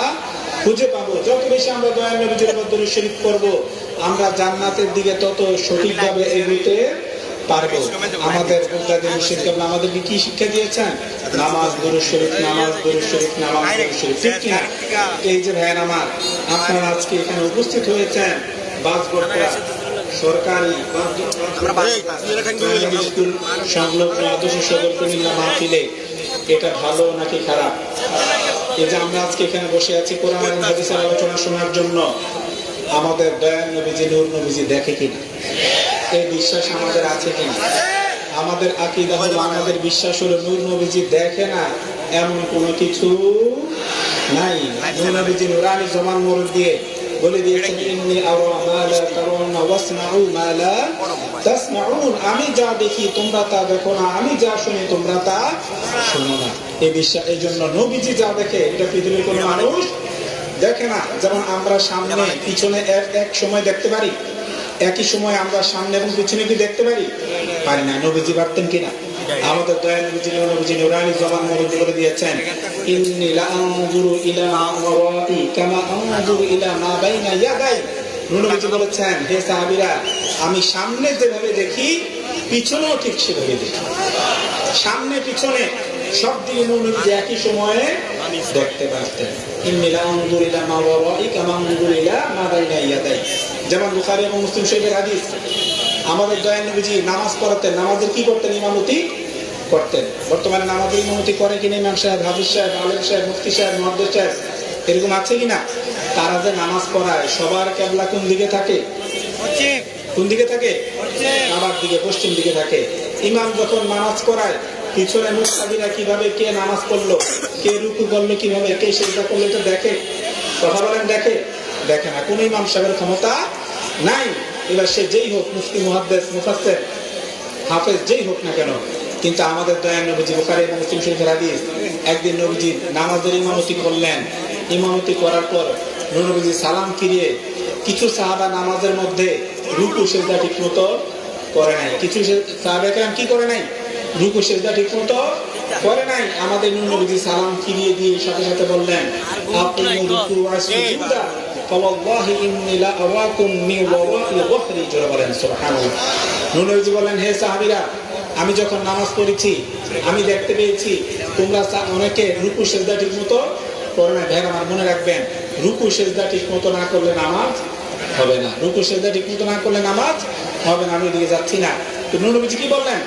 [SPEAKER 4] খুঁজে পাবো। যত বেশি আমরা দয়াল নবীজির উপর দরুদ শরীফ পড়ব, আমরা জান্নাতের দিকে তত সঠিকভাবে এগোতে পারবো। আমাদের মুক্তাদির মুর্শিদ কেবলা আমাদেরকে কি শিক্ষা দিয়েছেন? নামাজ, দরুদ শরীফ, নামাজ, দরুদ শরীফ, নামাজ, দরুদ শরীফ, ঠিক কিনা? এই যে ভাইয়ের আমার, আপনারা আজকে এখানে উপস্থিত হয়েছেন বাসগড়া সরকারি স্কুল সংলগ্ন আদর্শ সদর কুমিল্লা মাহফিলে, এটা ভালো নাকি খারাপ? এই যে আমরা আজকে এখানে বসে আছি কোরআন এবং হাদিসের আলোচনা শোনার জন্য, আমাদের দয়াল নবীজি নূর নবীজি দেখে কিনা? এই বিশ্বাস আমাদের আছে কিনা? আমাদের আকীদা হলো, আমাদের বিশ্বাস হলো নূর নবীজি দেখে না এমন কোনো কিছু নাই। নূর নবীজি নুরানি জমান মোড় দিয়ে বলে দিয়েছেন, ইন্নী আরা মা লা তারাউনা ওয়াসমাউ মা লা তাসমাউন, আমি যা দেখি তোমরা তা দেখো না, আমি যা শুনি তোমরা তা শোনো না। এই বিশ্বাস, এই জন্য নবীজি যা দেখে এটা পৃথিবীর কোনো মানুষ দেখে না। যেমন আমরা সামনে পিছনে এক সময় দেখতে পারি, একই সময় আমরা সামনে এবং পিছনে কি দেখতে পারি? পারি না। নবীজি পারতেন কিনা? আমাদের দয়াল নবীজি নুরানি জবান মধ্যে বলে দিয়েছেন, ইন্নী লা আনজুরু ইলা ওয়ারাই কামা আনজুরু ইলা মা বাইনা ইয়াদাই। নবীজি বলেছেন, হে সাহাবীরা, আমি সামনে যেভাবে দেখি পিছনেও ঠিক সেভাবে দেখি। সামনে পিছনে সব দিকে নবীজি একই সময়ে দেখতে পারতেন। ইন্নী লা আনজুরু ইলা মা ওয়ারাই কামা আনজুরু ইলা মা বাইনা ইয়াদাই। যেমন বুখারী এবং মুসলিম শরীফের হাদিস, আমাদের দয়াল নবীজি নামাজ পড়াতেন, নামাজের কি করতেন? ইমামতি করতেন। বর্তমানে নামাজের ইমামতি করে কিনা ইমাম সাহেব, হাফিজ সাহেব, আলেম সাহেব, মুফতি সাহেব, মুহাদ্দিস সাহেব, এরকম আছে কিনা? তারা যে নামাজ পড়ায়, সবার কেবলা কোন দিকে থাকে? কোন দিকে থাকে? কাবার দিকে, পশ্চিম দিকে থাকে। ইমাম যখন নামাজ পড়ায়, পিছনে মুক্তাদিরা কিভাবে, কে নামাজ পড়লো, কে রুকু করলো, কিভাবে, কে সেজদা করলো, এটা দেখে? কথা বলেন, দেখে? দেখে না। কোন ইমাম সাহেবের ক্ষমতা নাই। এবার সে যেই হোক, মুফতি, মুহাদ্দিস, মুফাসসির, হাফেজ, যেই হোক না কেন, কিন্তু আমাদের দয়াল নবীজি বুখারী এবং মুসলিম শরীফের হাদিস, একদিন নবীজি নামাজের ইমামতি করলেন। ইমামতি করার পর নবীজি সালাম ফিরিয়ে, কিছু সাহাবা নামাজের মধ্যে রুকু সিজদা ঠিক মতো করে নাই। কিছু সাহাবা কেরাম কি করে নাই? রুকু সিজদা ঠিক মতো করে নাই। আমাদের নবীজি সালাম ফিরিয়ে দিয়ে সাথে সাথে বললেন, আপনি রুকু ওয়া সুজুদা ফাওয়াল্লাহি ইন্নী লা আরাকুম মিন ওয়ারাই যহরি। জোরে বলেন সুবহানাল্লাহ। নবীজি বলেন, হে সাহাবীরা, আমি যখন নামাজ পড়েছি, আমি দেখতে পেয়েছি তোমরা অনেকে রুকু সিজদা ঠিক মতো করে না। ভাই আমার মনে রাখবেন, রুকু সিজদা ঠিক মতো না করলে নামাজ হবে না। রুকু সিজদা ঠিক মতো না করলে নামাজ হবে না। আমি এদিকে যাচ্ছি না। তো নবীজি কি বললেন?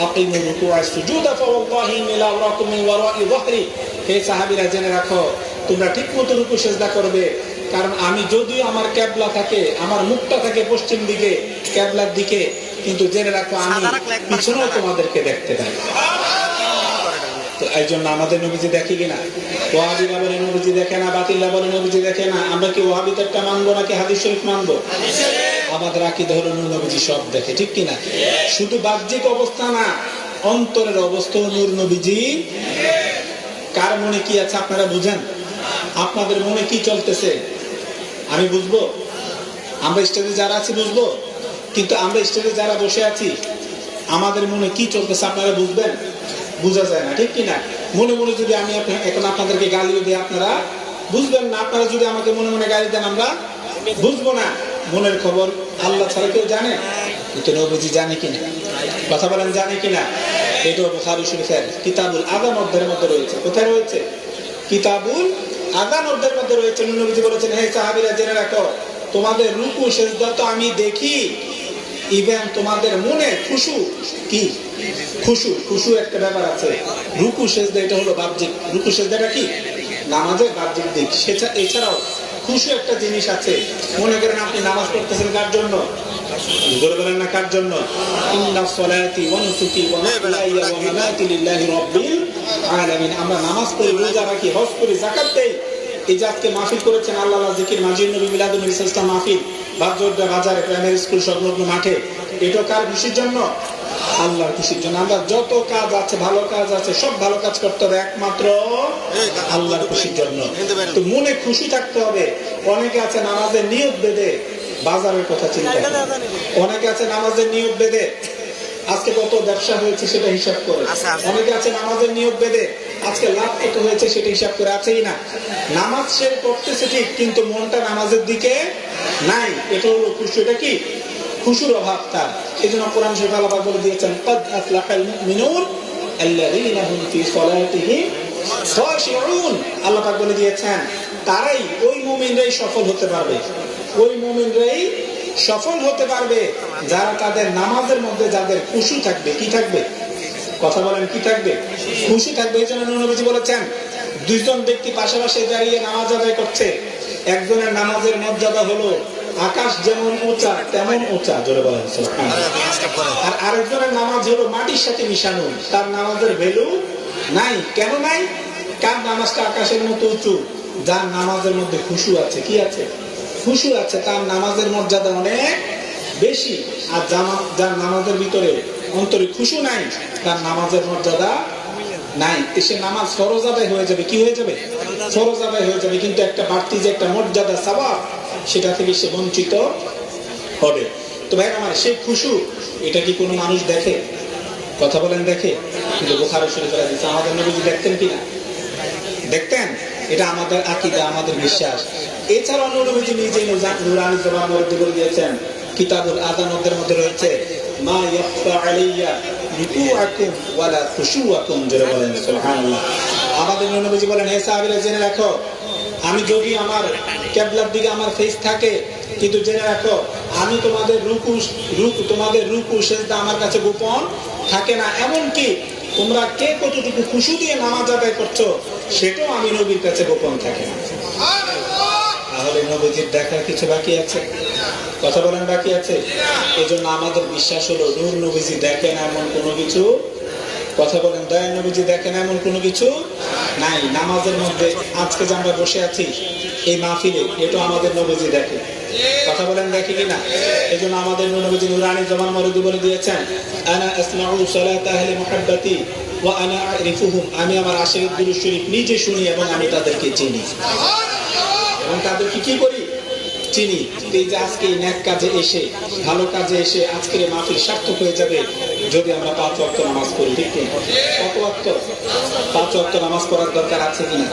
[SPEAKER 4] আকিমু রুকু ওয়া সুজুদা ফাওয়াল্লাহি ইন্নী লা আরাকুম মিন ওয়ারাই যহরি। হে সাহাবীরা, জেনে রাখো, তোমরা ঠিক মতো রুকু সিজদা করবে, কারণ আমি যদিও আমার কেবলা থাকে, আমার মুখটা থাকে পশ্চিম দিকে, কেবলার দিকে, কিন্তু জেনে রাখো আমি পিছনেও তোমাদেরকে দেখতে পাই। তো এই জন্য আমাদের নবীজি দেখে কিনা? ওয়াহাবিরা বলে নবীজি দেখে না, বাতিলরা বলে নবীজি দেখে না। আমরা কি ওয়াহাবিদেরটা মানবো নাকি হাদিস শরীফ মানবো? আমাদের আকীদা হলো নবীজি সব দেখে, ঠিক কিনা? শুধু বাহ্যিক অবস্থা না, অন্তরের অবস্থা নূর নবীজি। কার মনে কি আছে আপনারা বুঝেন? আপনাদের মনে কি চলতেছে আমি বুঝবো? আমরা স্টেজে যারা আছি বুঝবো, কিন্তু আমরা স্টেজে যারা বসে আছি, আমাদের মনে কি চলতেছে আপনারা বুঝবেন? বোঝা যায় না, ঠিক কিনা? মনে মনে যদি আমি এখন আপনাদেরকে গালিও দিই, আপনারা বুঝবেন না। আপনারা যদি আমাকে মনে মনে গালি দেন, আমরা বুঝবো না। মনের খবর আল্লাহ ছাড়া কেউ জানে? কিন্তু নবীজি জানে কিনা? কথা বলেন, জানে কিনা? এটা বুখারী শরীফের কিতাবুল আযান অধ্যায়ের মধ্যে রয়েছে। কোথায় রয়েছে? কিতাবুল আযান অধ্যায়ের মধ্যে রয়েছে। নবীজি বলেছেন, হে সাহাবীরা, জেনে রাখো, তোমাদের রুকু সিজদা তো আমি দেখি, ইভেন তোমাদের মনে খুশু, কি খুশু একটা ব্যাপার আছে। রুকু সিজদা এটা হলো বাহ্যিক। রুকু সিজদাটা কি? নামাজের বাহ্যিক দিক। এছাড়াও খুশু একটা জিনিস আছে। মনে করেন আপনি নামাজ পড়তেছেন কার জন্য? জোরে বলেন না, কার জন্য? ইন্নাস সালাতি ওয়া নুসুকি ওয়া মাহইয়ায়া ওয়া মামাতি লিল্লাহি রাব্বিল আলামিন। আমরা নামাজ পড়ি, রোজা রাখি, হজ করি, যাকাত দেই। এই যে আজকে মাহফিল করেছেন আল্লাহ জিকির, মাজিদ নবী, মিলাদুন নবী সাল্লাল্লাহু আলাইহি ওয়াসাল্লাম মাহফিল, বাজার বাজারে, প্রাইমারি স্কুল সংলগ্ন মাঠে, এটা কার খুশির জন্য? আল্লাহর খুশির জন্য। আমরা যত কাজ আছে, ভালো কাজ আছে, সব ভালো কাজ করতে হবে একমাত্র আল্লাহর খুশির জন্য। তো মনে খুশি থাকতে হবে। অনেকে আছে নামাজের নিয়ত বেঁধে বাজারের কথা চিন্তা করে, অনেকে আছে নামাজের নিয়ত বেঁধে আজকে কত ব্যবসা হয়েছে সেটা হিসাব করে,
[SPEAKER 3] আচ্ছা, আচ্ছা।
[SPEAKER 4] অনেকে আছে নামাজের নিয়োগ বেঁধে আজকে লাভ কত হয়েছে সেটা হিসাব করে, আছেই না? নামাজ সে পড়তেছে ঠিক, কিন্তু মনটা নামাজের দিকে নাই। এটা হলো খুশু। এটা কি? খুশুর অভাব তার। এই জন্য কোরআন শরীফ আল্লাহ পাক বলে দিয়েছেন, ক্বাদ আফলাহাল মুমিনুন আল্লাযীনা হুম ফী সালাতিহিম খাশিউন। আল্লাহ পাক বলে দিয়েছেন, তারাই, ওই মুমিনরাই সফল হতে পারবে, ওই মুমিনরাই সফল হতে পারবে যারা তাদের নামাজের মধ্যে যাদের খুশু থাকবে। কি থাকবে? কথা বলেন, কি থাকবে? খুশি থাকবে। এই জন্য নবীজি বলেছেন, দুইজন ব্যক্তি পাশাপাশি দাঁড়িয়ে নামাজ আদায় করছে, একজনের নামাজের মর্যাদা হলো আকাশ যেমন উঁচা তেমন উঁচা, জোরে বলেন সুবহানাল্লাহ। আর আরেকজনের নামাজ হলো মাটির সাথে মিশানো, তার নামাজের ভ্যালু নাই। কেন নাই? কার নামাজটা আকাশের মতো উঁচু? যার নামাজের মধ্যে খুশু আছে। কি আছে? খুশু আছে, তার নামাজের মর্যাদা অনেক বেশি। আর যার নামাজের ভিতরে অন্তরে খুশু নাই, তার নামাজের মর্যাদা নাই। সে নামাজ ফরজ আদায় হয়ে যাবে। কি হয়ে যাবে? ফরজ আদায় হয়ে যাবে, কিন্তু একটা বাড়তি যে একটা মর্যাদা সওয়াব, সেটা থেকে সে বঞ্চিত হবে। তো ভাই আমার, সেই খুশু, এটা কি কোনো মানুষ দেখে? কথা বলেন, দেখে? কিন্তু বুখারী শরীফের হাদিস, আমাদের নবীজি দেখতেন কিনা? দেখতেন। এটা আমাদের আকীদা, আমাদের বিশ্বাস। এছাড়াও নবীজি নিজে নুরানি জবান মধ্যে বলে দিয়েছেন, কিতাবুল আযানের মধ্যে রয়েছে, মা ইয়াখফা আলাইয়া রুকুআকুম ওয়ালা খুশুআকুম, জোরে বলেন সুবহানাল্লাহ। আমাদের নবীজি বলেন, হে সাহাবীরা জেনে রাখো, আমি যদি আমার কিবলার দিকে আমার ফেস থাকে, কিন্তু জেনে রাখো আমি তোমাদের রুকু সিজদা আমার কাছে গোপন থাকে না। এমন কি তোমরা কে কতটুকু খুশু দিয়ে নামাজ আদায় করছো, সেটাও আমি নবীর কাছে গোপন থাকে না। তাহলে নবীজির দেখার কিছু বাকি আছে? কথা বলেন, বাকি আছে? এই জন্য আমাদের বিশ্বাস হলো, নূর নবীজি দেখেন এমন কোনো কিছু, কথা বলেন, দয়া নবীজি দেখেন এমন কোনো কিছু নাই। নামাজের মধ্যে আজকে যে আমরা বসে আছি এই মাহফিলে, এটা আমাদের নবীজি দেখে। কথা বলেন, দেখে কিনা? এই জন্য আমাদের নবীজি নুরানি জবান মরুদি বলে দিয়েছেন, আনা আসমাউ সালাত আহলি মুহাব্বতি ওয়া আনা আরিফুহুম, আমি আমার আশিকের দুরূদ শরীফ নিজে শুনি এবং আমি তাদেরকে চিনি। এবং তাদেরকে কি করি? চিনি। এই যে আজকে এই নেক কাজে এসে, ভালো কাজে এসে আজকের এই মাহফিল সার্থক হয়ে যাবে যদি আমরা 5 ওয়াক্ত নামাজ পড়ি। ঠিক না? কত ওয়াক্ত? 5 ওয়াক্ত নামাজ পড়ার দরকার আছে কিনা?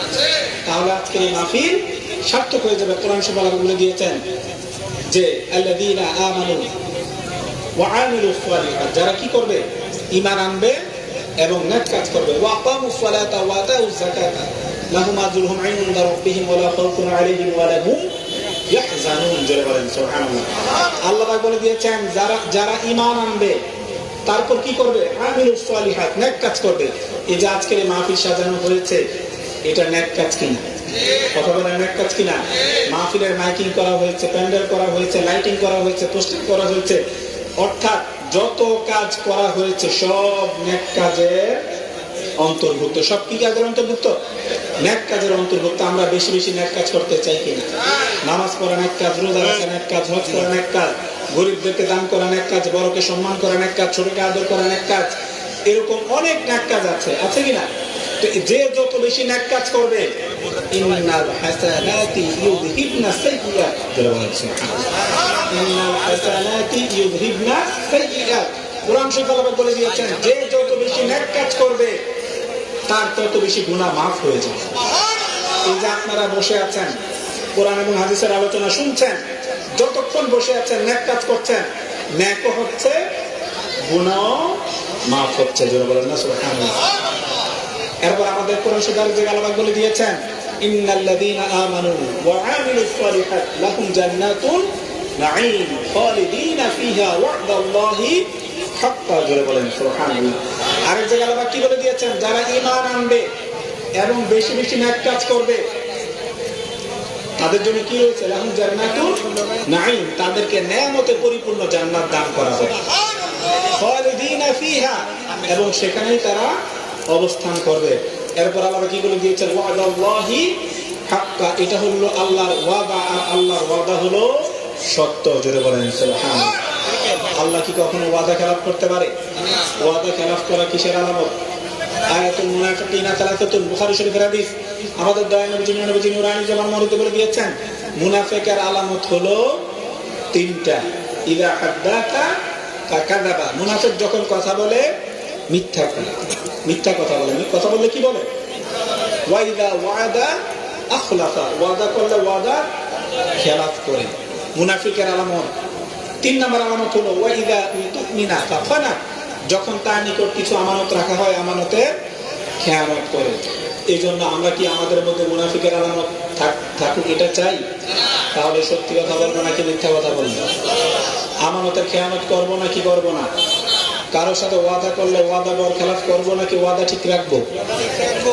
[SPEAKER 4] তাহলে আজকের এই মাহফিল সার্থক হয়ে যাবে। কোরআন শরীফে আল্লাহ বলে দিয়েছেন যে আল্লাযীনা আমানু ওয়া আমিলুস সালিহাত, যারা কি করবে? ঈমান আনবে এবং নেক কাজ করবে। ওয়া আকামুস সালাতা ওয়া আতাউজ যাকাতা লাহুম আজরুহুম ইনদা রাব্বিহিম ওয়া লা খাউফুন আলাইহিম ওয়া লা হুম ইয়াহজানুন, জোরে বলেন সুবহানাল্লাহ। আল্লাহ পাক বলে দিয়েছেন, যারা ঈমান আনবে, তারপর কি করবে? আমিলুস সালিহাত, নেক কাজ করবে। এই যে আজকের এই মাহফিল সাজানো হয়েছে, এটা নেক কাজ কিনা? কথা বলেন, নেক কাজ কিনা? মাহফিলের মাইকিং করা হয়েছে, প্যান্ডেল করা হয়েছে, লাইটিং করা হয়েছে, পোস্টার করা হয়েছে, অর্থাৎ যত কাজ করা হয়েছে সব নেক কাজের অন্তর্ভুক্ত। সব কি কাজের অন্তর্ভুক্ত? নেক কাজের অন্তর্ভুক্ত। আমরা বেশি বেশি নেক কাজ করতে চাই কিনা? নামাজ পড়া নেক কাজ, রোজা রাখা নেক কাজ, হজ করা নেক কাজ, গরিবদেরকে দান করা নেক কাজ, বড়কে সম্মান করা নেক কাজ, ছোটকে আদর করা নেক কাজ। এরকম অনেক নেক কাজ আছে, আছে কিনা? তো যে যত বেশি নেক কাজ করবে, ইন্নাল হাসানাতি ইউযহিবনা সাইয়্যাত, ইন্নাল হাসানাতি ইউযহিবনা সাইয়্যাত। কোরআন শরীফে আল্লাহ বলে দিয়েছেন, যে যত বেশি নেক কাজ করবে তার তত বেশি গুনাহ মাফ হয়ে যাবে। এই যে আপনারা বসে আছেন, কোরআন এবং হাদিসের আলোচনা শুনছেন, যতক্ষণ বসে আছেন নেক কাজ করছেন, নেকও হচ্ছে, গুনাহ মাফ হচ্ছে, জোরে বলেন না সুবহানাল্লাহ। এরপর আমাদের কোরআন শরীফে আল্লাহ বলে দিয়েছেন, ইন্নাল্লাযীনা আমানু ওয়া আমিলুস সালিহাত লাহুম জান্নাতুন নাঈম খালিদিনা ফিহা ওয়া'দাল্লাহি হাক্কা, জোরে বলেন সুবহানাল্লাহ। আরেক জায়গায় আল্লাহ কি বলে দিয়েছেন, যারা ঈমান আনবে এবং বেশি বেশি নেক কাজ করবে, তাদের জন্য কি রয়েছে? লাহুম জান্নাতুন নাঈম, তাদেরকে নেয়ামতে পরিপূর্ণ জান্নাত দান করা হবে। খালিদিনা ফিহা, এবং সেখানেই তারা অবস্থান করবে। এরপর আল্লাহ কি বলে দিয়েছেন, ওয়া'দাল্লাহি হাক্কা, এটা হলো আল্লাহর ওয়াদা, আর আল্লাহর ওয়াদা হলো সত্য, জোরে বলেন সুবহানাল্লাহ। আল্লাহ কি কখনো ওয়াদা খেলাফ করতে পারে? ওয়াদা খেলাফ করা কিসের আলামত? আয়াতুল মুনাফিকিনা সালাসাতুন, বুখারী শরীফের হাদিস। আমাদের দয়াল নবী নুরানি জবান মরুতে বলে দিয়েছেন, মুনাফিকের আলামত হলো 3টা। ইযা হাদ্দাতা কাযাবা, মুনাফিক যখন কথা বলে মিথ্যা করে, মিথ্যা কথা বলে। কথা বললে কি বলে? ওয়া ইযা ওয়াদা আখলাফা, ওয়াদা করলে ওয়াদা খেলাফ করে। মুনাফিকের আলামত 3 নম্বর আলামত হলো ওয়া ইযা তুমিনা ফাখানা, যখন তার নিকট কিছু আমানত রাখা হয় আমানতের খেয়ানত করে। এই জন্য আমরা কি আমাদের মধ্যে মুনাফিকের আলামত থাকুক এটা চাই? তাহলে সত্যি কথা বলবো নাকি মিথ্যা কথা বলবো? আমানতের খেয়ানত করবো নাকি করবো না? কারোর সাথে ওয়াদা করলে ওয়াদা বরখেলাফ করবো নাকি ওয়াদা ঠিক রাখবো?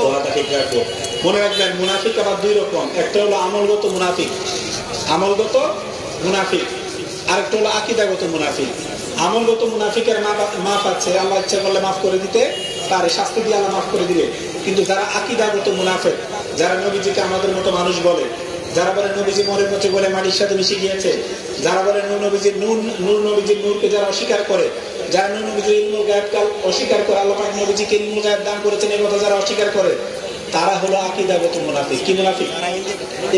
[SPEAKER 4] ওয়াদা ঠিক রাখবো। মনে রাখবেন মুনাফিক আবার 2 রকম, একটা হলো আমলগত মুনাফিক, আমলগত মুনাফিক, আরেকটা হলো আকীদাগত মুনাফিক। আমলগত মুনাফিকের মাফ আছে, আল্লাহ ইচ্ছা করলে মাফ করে দিতে পারে, শাস্তি দিয়ে আল্লাহ মাফ করে দিবে। কিন্তু যারা আকীদাগত মুনাফিক, যারা নবীজিকে আমাদের মতো মানুষ বলে, যারা বলে নবীজি মরে পচে বলে মাটির সাথে মিশে গিয়েছে, যারা বলে নূর নবীজির নূরকে যারা অস্বীকার করে, যারা নূর নবীজির ইলমুল গায়ব কাল অস্বীকার করে, আল্লাহ পাক নবীজিকে ইলমুল গায়ব দান করেছেন এই কথা যারা অস্বীকার করে, তারা হলো আকীদাগত মুনাফিক। কি মুনাফিক?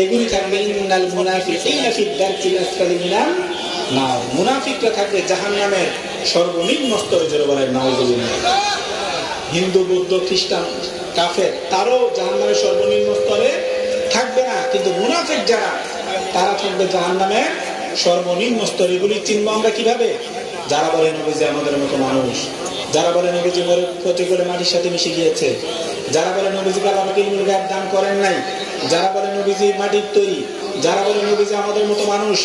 [SPEAKER 4] এগুলি থাকবে ইন্নাল মুনাফিকিনা ফি দারকিল আসফালি মিনান নার, মুনাফিকরা থাকবে জাহান্নামের সর্বনিম্ন স্তরে। জোরে বলেন নাউযুবিল্লাহ। হিন্দু, বৌদ্ধ, খ্রিস্টান, কাফের তারও জাহান্নামের সর্বনিম্ন স্তরে থাকবে না, কিন্তু মুনাফিক যারা তারা থাকবে জাহান্নামের সর্বনিম্ন স্তরে। এগুলি চিনবো আমরা কিভাবে? যারা বলে নবীজি আমাদের মতো মানুষ, যারা বলে নবীজি মরে পচে গেলে মাটির সাথে মিশে গিয়েছে, যারা বলে নবীজিকে আল্লাহকে ইলমুল গায়ব দান করেন নাই, যারা বলে নবীজি মাটির তৈরি, যারা বলে নবীজি আমাদের মতো মানুষ,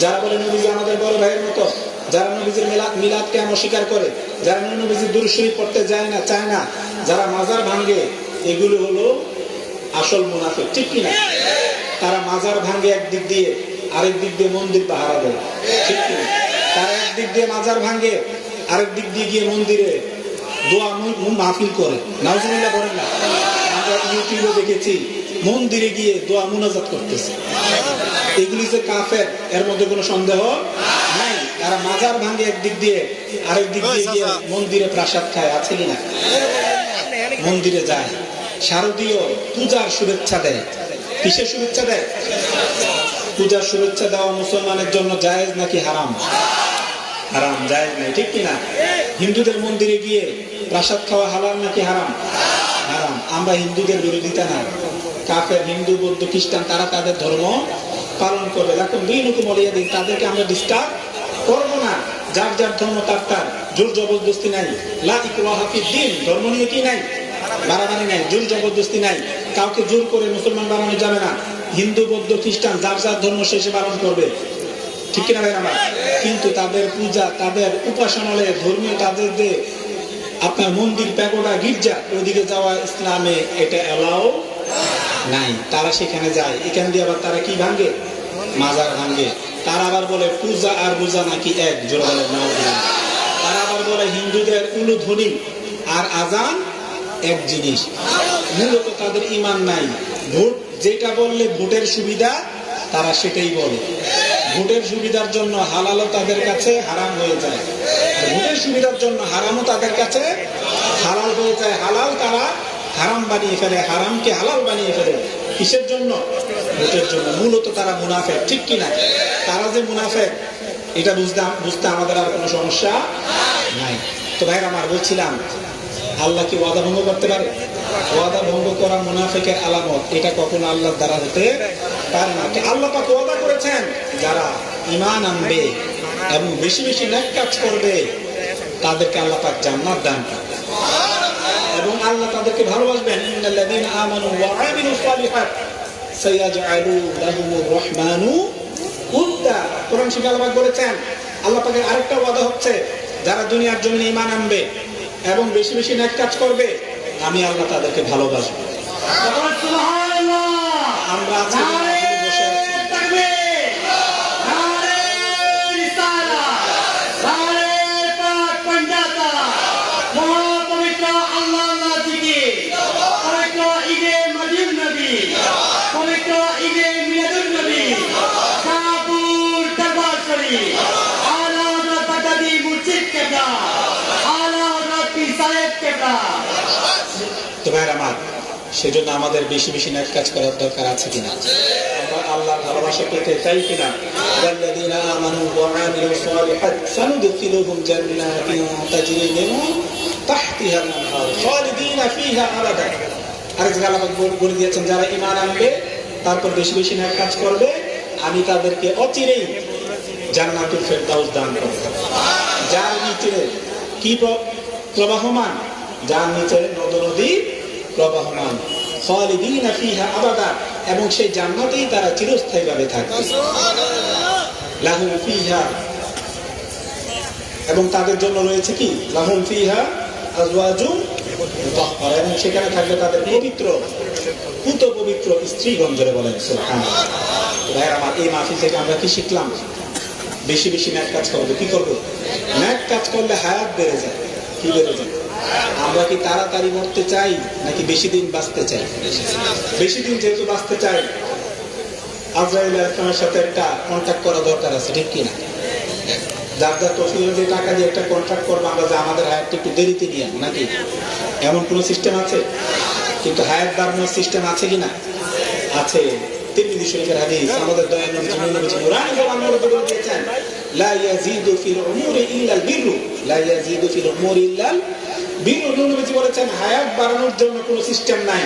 [SPEAKER 4] যারা বলে নবীজি আমাদের বড় ভাইয়ের মতো, যারা নবীজির মিলাদকে অস্বীকার করে, যারা নবীজির দুরূদ শরীফ পড়তে যায় না, চায় না, যারা মাজার ভাঙে, এগুলো হলো আসল মুনাফিক। ঠিক কিনা? তারা মাজার ভাঙে একদিক দিয়ে, আরেক দিক দিয়ে মন্দির পাহারা দেয়। ঠিক কিনা? তারা একদিক দিয়ে মাজার ভাঙে, আরেক দিক দিয়ে গিয়ে মন্দিরে দোয়া মাহফিল করে। নাউজুবিল্লাহ বলেন না? আমরা ইউটিউবে দেখেছি মন্দিরে গিয়ে দোয়া মুনাজাত করতেছে। এগুলি যে কাফের এর মধ্যে কোনো সন্দেহ নাই। তারা মাজার ভাঙে একদিক দিয়ে, আরেক দিক দিয়ে গিয়ে মন্দিরে প্রসাদ খায়। আছে কিনা? মন্দিরে যায়, শারদীয় পূজার শুভেচ্ছা দেয়। কিসের শুভেচ্ছা দেয়? পূজার শুভেচ্ছা দেওয়া মুসলমানের জন্য জায়েজ নাকি হারাম? হারাম, জায়েজ নাই। ঠিক কিনা? হিন্দুদের মন্দিরে গিয়ে প্রসাদ খাওয়া হালাল নাকি হারাম? হারাম। আমরা হিন্দুদের বিরোধিতা না, কাফের হিন্দু, বৌদ্ধ, খ্রিস্টান তারা তাদের ধর্ম পালন করবে। দেখুন দিনুকুম ওয়ালিয়া দিন, তাদেরকে আমরা ডিস্টার্ব করবো না। যার যার ধর্ম তার তার, জোর জবরদস্তি নাই। লা ইকরাহা ফিদ-দীন, ধর্ম নিয়ে কি নাই? বাড়াবাড়ি নাই, জোর জবরদস্তি নাই। কাউকে জোর করে মুসলমান বানানো যাবে না। হিন্দু, বৌদ্ধ, খ্রিস্টান যার যার ধর্ম শেষে পালন করবে। ঠিক কিনা ভাই আমার? কিন্তু তাদের পূজা, তাদের উপাসনালয়ে, ধর্মীয় তাদের যে আপনার মন্দির, প্যাগোডা, গির্জা, ওইদিকে যাওয়া ইসলামে এটা এলাও নাই। তারা সেখানে যায়, এখান দিয়ে আবার তারা কি ভাঙে? মাজার ভাঙে। তারা আবার বলে পূজা আর পূজা নাকি এক। জোরে বলেন নাউযুবিল্লাহ। তারা আবার বলে হিন্দুদের উলুধ্বনি আর আজান এক জিনিস। মূলত তাদের ঈমান নাই। ভোট যেটা বললে ভোটের সুবিধা, তারা সেটাই বলে। ভোটের সুবিধার জন্য হালালও তাদের কাছে হারাম হয়ে যায়, ভোটের সুবিধার জন্য হারামও তাদের কাছে হালাল হয়ে যায়। হালাল তারা হারাম বানিয়ে ফেলে, হারামকে হালাল বানিয়ে ফেলে। কিসের জন্য? ভোটের জন্য। মূলত তারা মুনাফিক। ঠিক কিনা? তারা যে মুনাফিক এটা বুঝতে আমাদের আর কোনো সমস্যা নাই। তো ভাইরা আমার, বলছিলাম আল্লাহ কি ওয়াদা ভঙ্গ করতে পারে? ওয়াদা ভঙ্গ করা মুনাফিকের আলামত। এটা কখনো আল্লাহর দ্বারা হতে পারে না। আল্লাহ পাক ওয়াদা করেছেন যারা ঈমান আনবে এবং বেশি বেশি নেক কাজ করবে তাদেরকে আল্লাহ পাক জান্নাত দান করবে এবং আল্লাহ তাদেরকে ভালোবাসবেন। ইন্নাল্লাযীনা আমানু ওয়া আমিলুস সালিহাত সায়াজআলু লাহুমুর রাহমানু উদ্দা। কোরআন শরীফে আল্লাহ পাক বলেছেন, আল্লাহ পাকের আরেকটা ওয়াদা হচ্ছে যারা দুনিয়ার জমিনে ঈমান আনবে এবং বেশি বেশি নেক কাজ করবে, আমি আল্লাহ তাদেরকে ভালোবাসবো। আমরা আজকে বসে আছি, তো ভাইরা আমার, সেজন্য আমাদের বেশি বেশি নেক কাজ করার দরকার আছে কিনা? আমরা আল্লাহর ভালোবাসা পেতে চাই কিনা? ওয়াল্লাযীনা আমানু ওয়া আমিলুস সালিহাত সানুদখিলুহুম জান্নাতিন তাজরি মিন তাহতিহা আল-আনহার খালিদিনা ফিহা আবাদা। আরেক জায়গায় আল্লাহ বলে দিয়েছেন, যারা ঈমান আনবে তারপর বেশি বেশি নেক কাজ করবে, আমি তাদেরকে অচিরেই জান্নাতুল ফেরদাউস দান করব। যার নিচে কি প্রবাহমান? যার নিচে নদ-নদী প্রবাহমান। খালিদিনা ফিহা আবাদা, এবং সেই জান্নাতেই তারা চিরস্থায়ীভাবে থাকবে। লাহুম ফিহা, এবং তাদের জন্য রয়েছে কি? লাহুম ফিহা আজওয়াজুন মুতাহহারা, এবং সেখানে থাকবে তাদের পবিত্র পুত পবিত্র স্ত্রীগণ। জোরে বলেন সুবহানাল্লাহ। ভাই আমার, এই মাহফিল থেকে আমরা কি শিখলাম? বেশি বেশি নেক কাজ করবো। কি করবো? নেক কাজ করলে হায়াত বেড়ে যায়। কি বেড়ে যায়? আমরা কি তাড়াতাড়ি মরতে চাই নাকি বেশি দিন বাঁচতে চাই? বেশি দিন যেহেতু বাঁচতে চাই, আজরাইল আলাইহিস সালামের সাথে একটা কন্ট্যাক্ট করা দরকার আছে, ঠিক কিনা? যার যার তফসিল অনুযায়ী টাকা দিয়ে একটা কন্ট্রাক্ট করবো আমরা, যে আমাদের হায়াতটা একটু দেরিতে নিয়ে নাকি, এমন কোন সিস্টেম আছে? কিন্তু হায়াত বাড়ানোর সিস্টেম আছে কিনা? আছে। তিরমিজি শরীফের হাদিস, আমাদের দয়াল নবী নূরানি জবান মুবারকে বলে দিয়েছেন, লা ইয়াজিদু ফিল উমুরি ইল্লাল বিররু, লা ইয়াজিদু ফিল উমুরি ইল্লাল বিররু। নবী বলেছেন, হায়াত বাড়ানোর জন্য কোনো সিস্টেম নাই,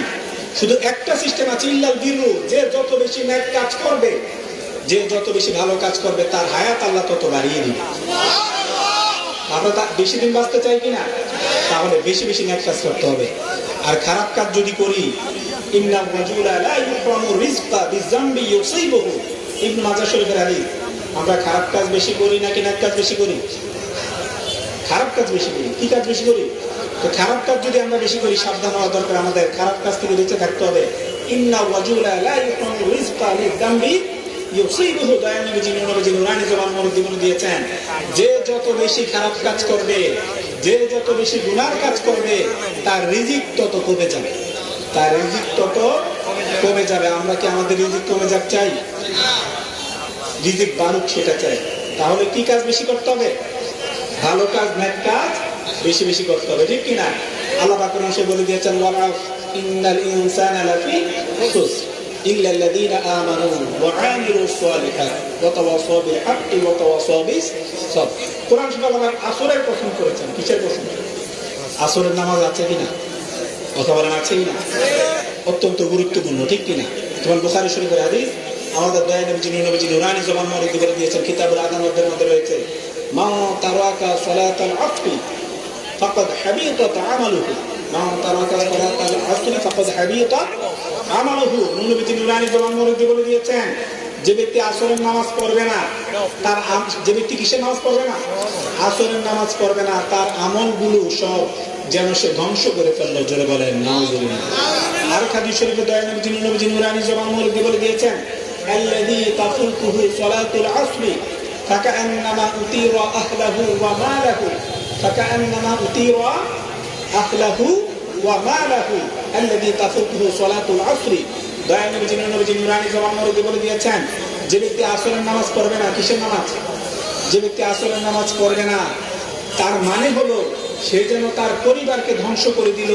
[SPEAKER 4] শুধু একটা সিস্টেম আছে, ইল্লাল বিররু। যে যত বেশি নেক কাজ করবে, যে যত বেশি ভালো কাজ করবে, তার হায়াত আল্লাহ তত বাড়িয়ে দিবে। আমরা বেশি দিন বাঁচতে চাই কিনা? তাহলে বেশি বেশি নেক কাজ করতে হবে। আর খারাপ কাজ যদি করি, ইন্নার রাজুলা লা ইউহরামু রিজকা বিযামবি ইউসিবুহু, ইবনে মাজাহ শরীফের হাদিস। আমরা খারাপ কাজ বেশি করি নাকি নেক কাজ বেশি করি? খারাপ কাজ বেশি করি। কি কাজ বেশি করি? তো খারাপ কাজ যদি আমরা বেশি করি, সাবধান হওয়া দরকার, আমাদের খারাপ কাজ থেকে বেঁচে থাকতে হবে। ইন্নার রাজুলা লা ইউহরামু রিজকা বিযামবি ইউসিবুহু, দয়াল নবী নূরানি জবান মুবারকে বলে দিয়েছেন, যে যত বেশি খারাপ কাজ করবে, যে যত বেশি গুনার কাজ করবে, তার রিজিক তত কমে যাবে, তার রিজিক তত কমে যাবে। আমরা কি আমাদের রিজিক কমে যাক চাই? রিজিক বাড়ুক সেটা চাই। তাহলে কি কাজ বেশি করতে হবে? ভালো কাজ, নেক কাজ বেশি বেশি করতে হবে, ঠিক কিনা? আল্লাহ পাক কোরআনে সে বলে দিয়েছেন, ওয়ালা ইন্নাল ইনসানা লাফি খুসর ইল্লাল্লাযীনা আমানু ওয়া আমিলুস সালিহাত ওয়া তাওয়াসাউ বিল হাক্কি ওয়া তাওয়াসাউ বিস সাবর। কোরআন শরীফে আল্লাহ আসরের প্রশ্ন করেছেন। কিসের প্রশ্ন? আসরের নামাজ আছে কিনা? কথা বলেন, আছে কিনা? অত্যন্ত গুরুত্বপূর্ণ, ঠিক কিনা? যেমন বুখারী শরীফের হাদিস, আমাদের দয়াল নবী নূরানি জবান মুবারকে বলে দিয়েছেন, কিতাবুল আযানের মধ্যে রয়েছে, মা তারাকা সালাতাল আসরি ফাকাদ হাবিতাত আমালুহু, মা তারাকা সালাতাল আসরি ফাকাদ হাবিতাত আমালুহু। নবী নূরানি জবান মুবারকে বলে দিয়েছেন, যে ব্যক্তি আসরের নামাজ পড়বে না, তার যে ব্যক্তি কিসের নামাজ পড়বে না? আসরের নামাজ পড়বে না, তার আমলগুলো সব যেন সে ধ্বংস করে ফেললো। জোরে বলেন নাউযুবিল্লাহ। আর হাদিস শরীফে দয়াল নবী নূরানি জবান মুবারকে বলে দিয়েছেন, আল্লাযী তাফুতুহু সালাতুল আসরি ফাকান্নামা উতিরা আহলাহু ওয়া মালাহু, ফাকান্নামা উতিরা আহলাহু ওয়া মালাহু আল্লাযী তাফুতুহু সালাতুল আসরি। দয়াল নবী নূরানি জবান মুবারকে বলে দিয়েছেন, যে ব্যক্তি আসরের নামাজ পড়বে না, কিসের নামাজ? যে ব্যক্তি আসরের নামাজ পড়বে না, তার মানে হলো সে যেন তার পরিবারকে ধ্বংস করে দিল,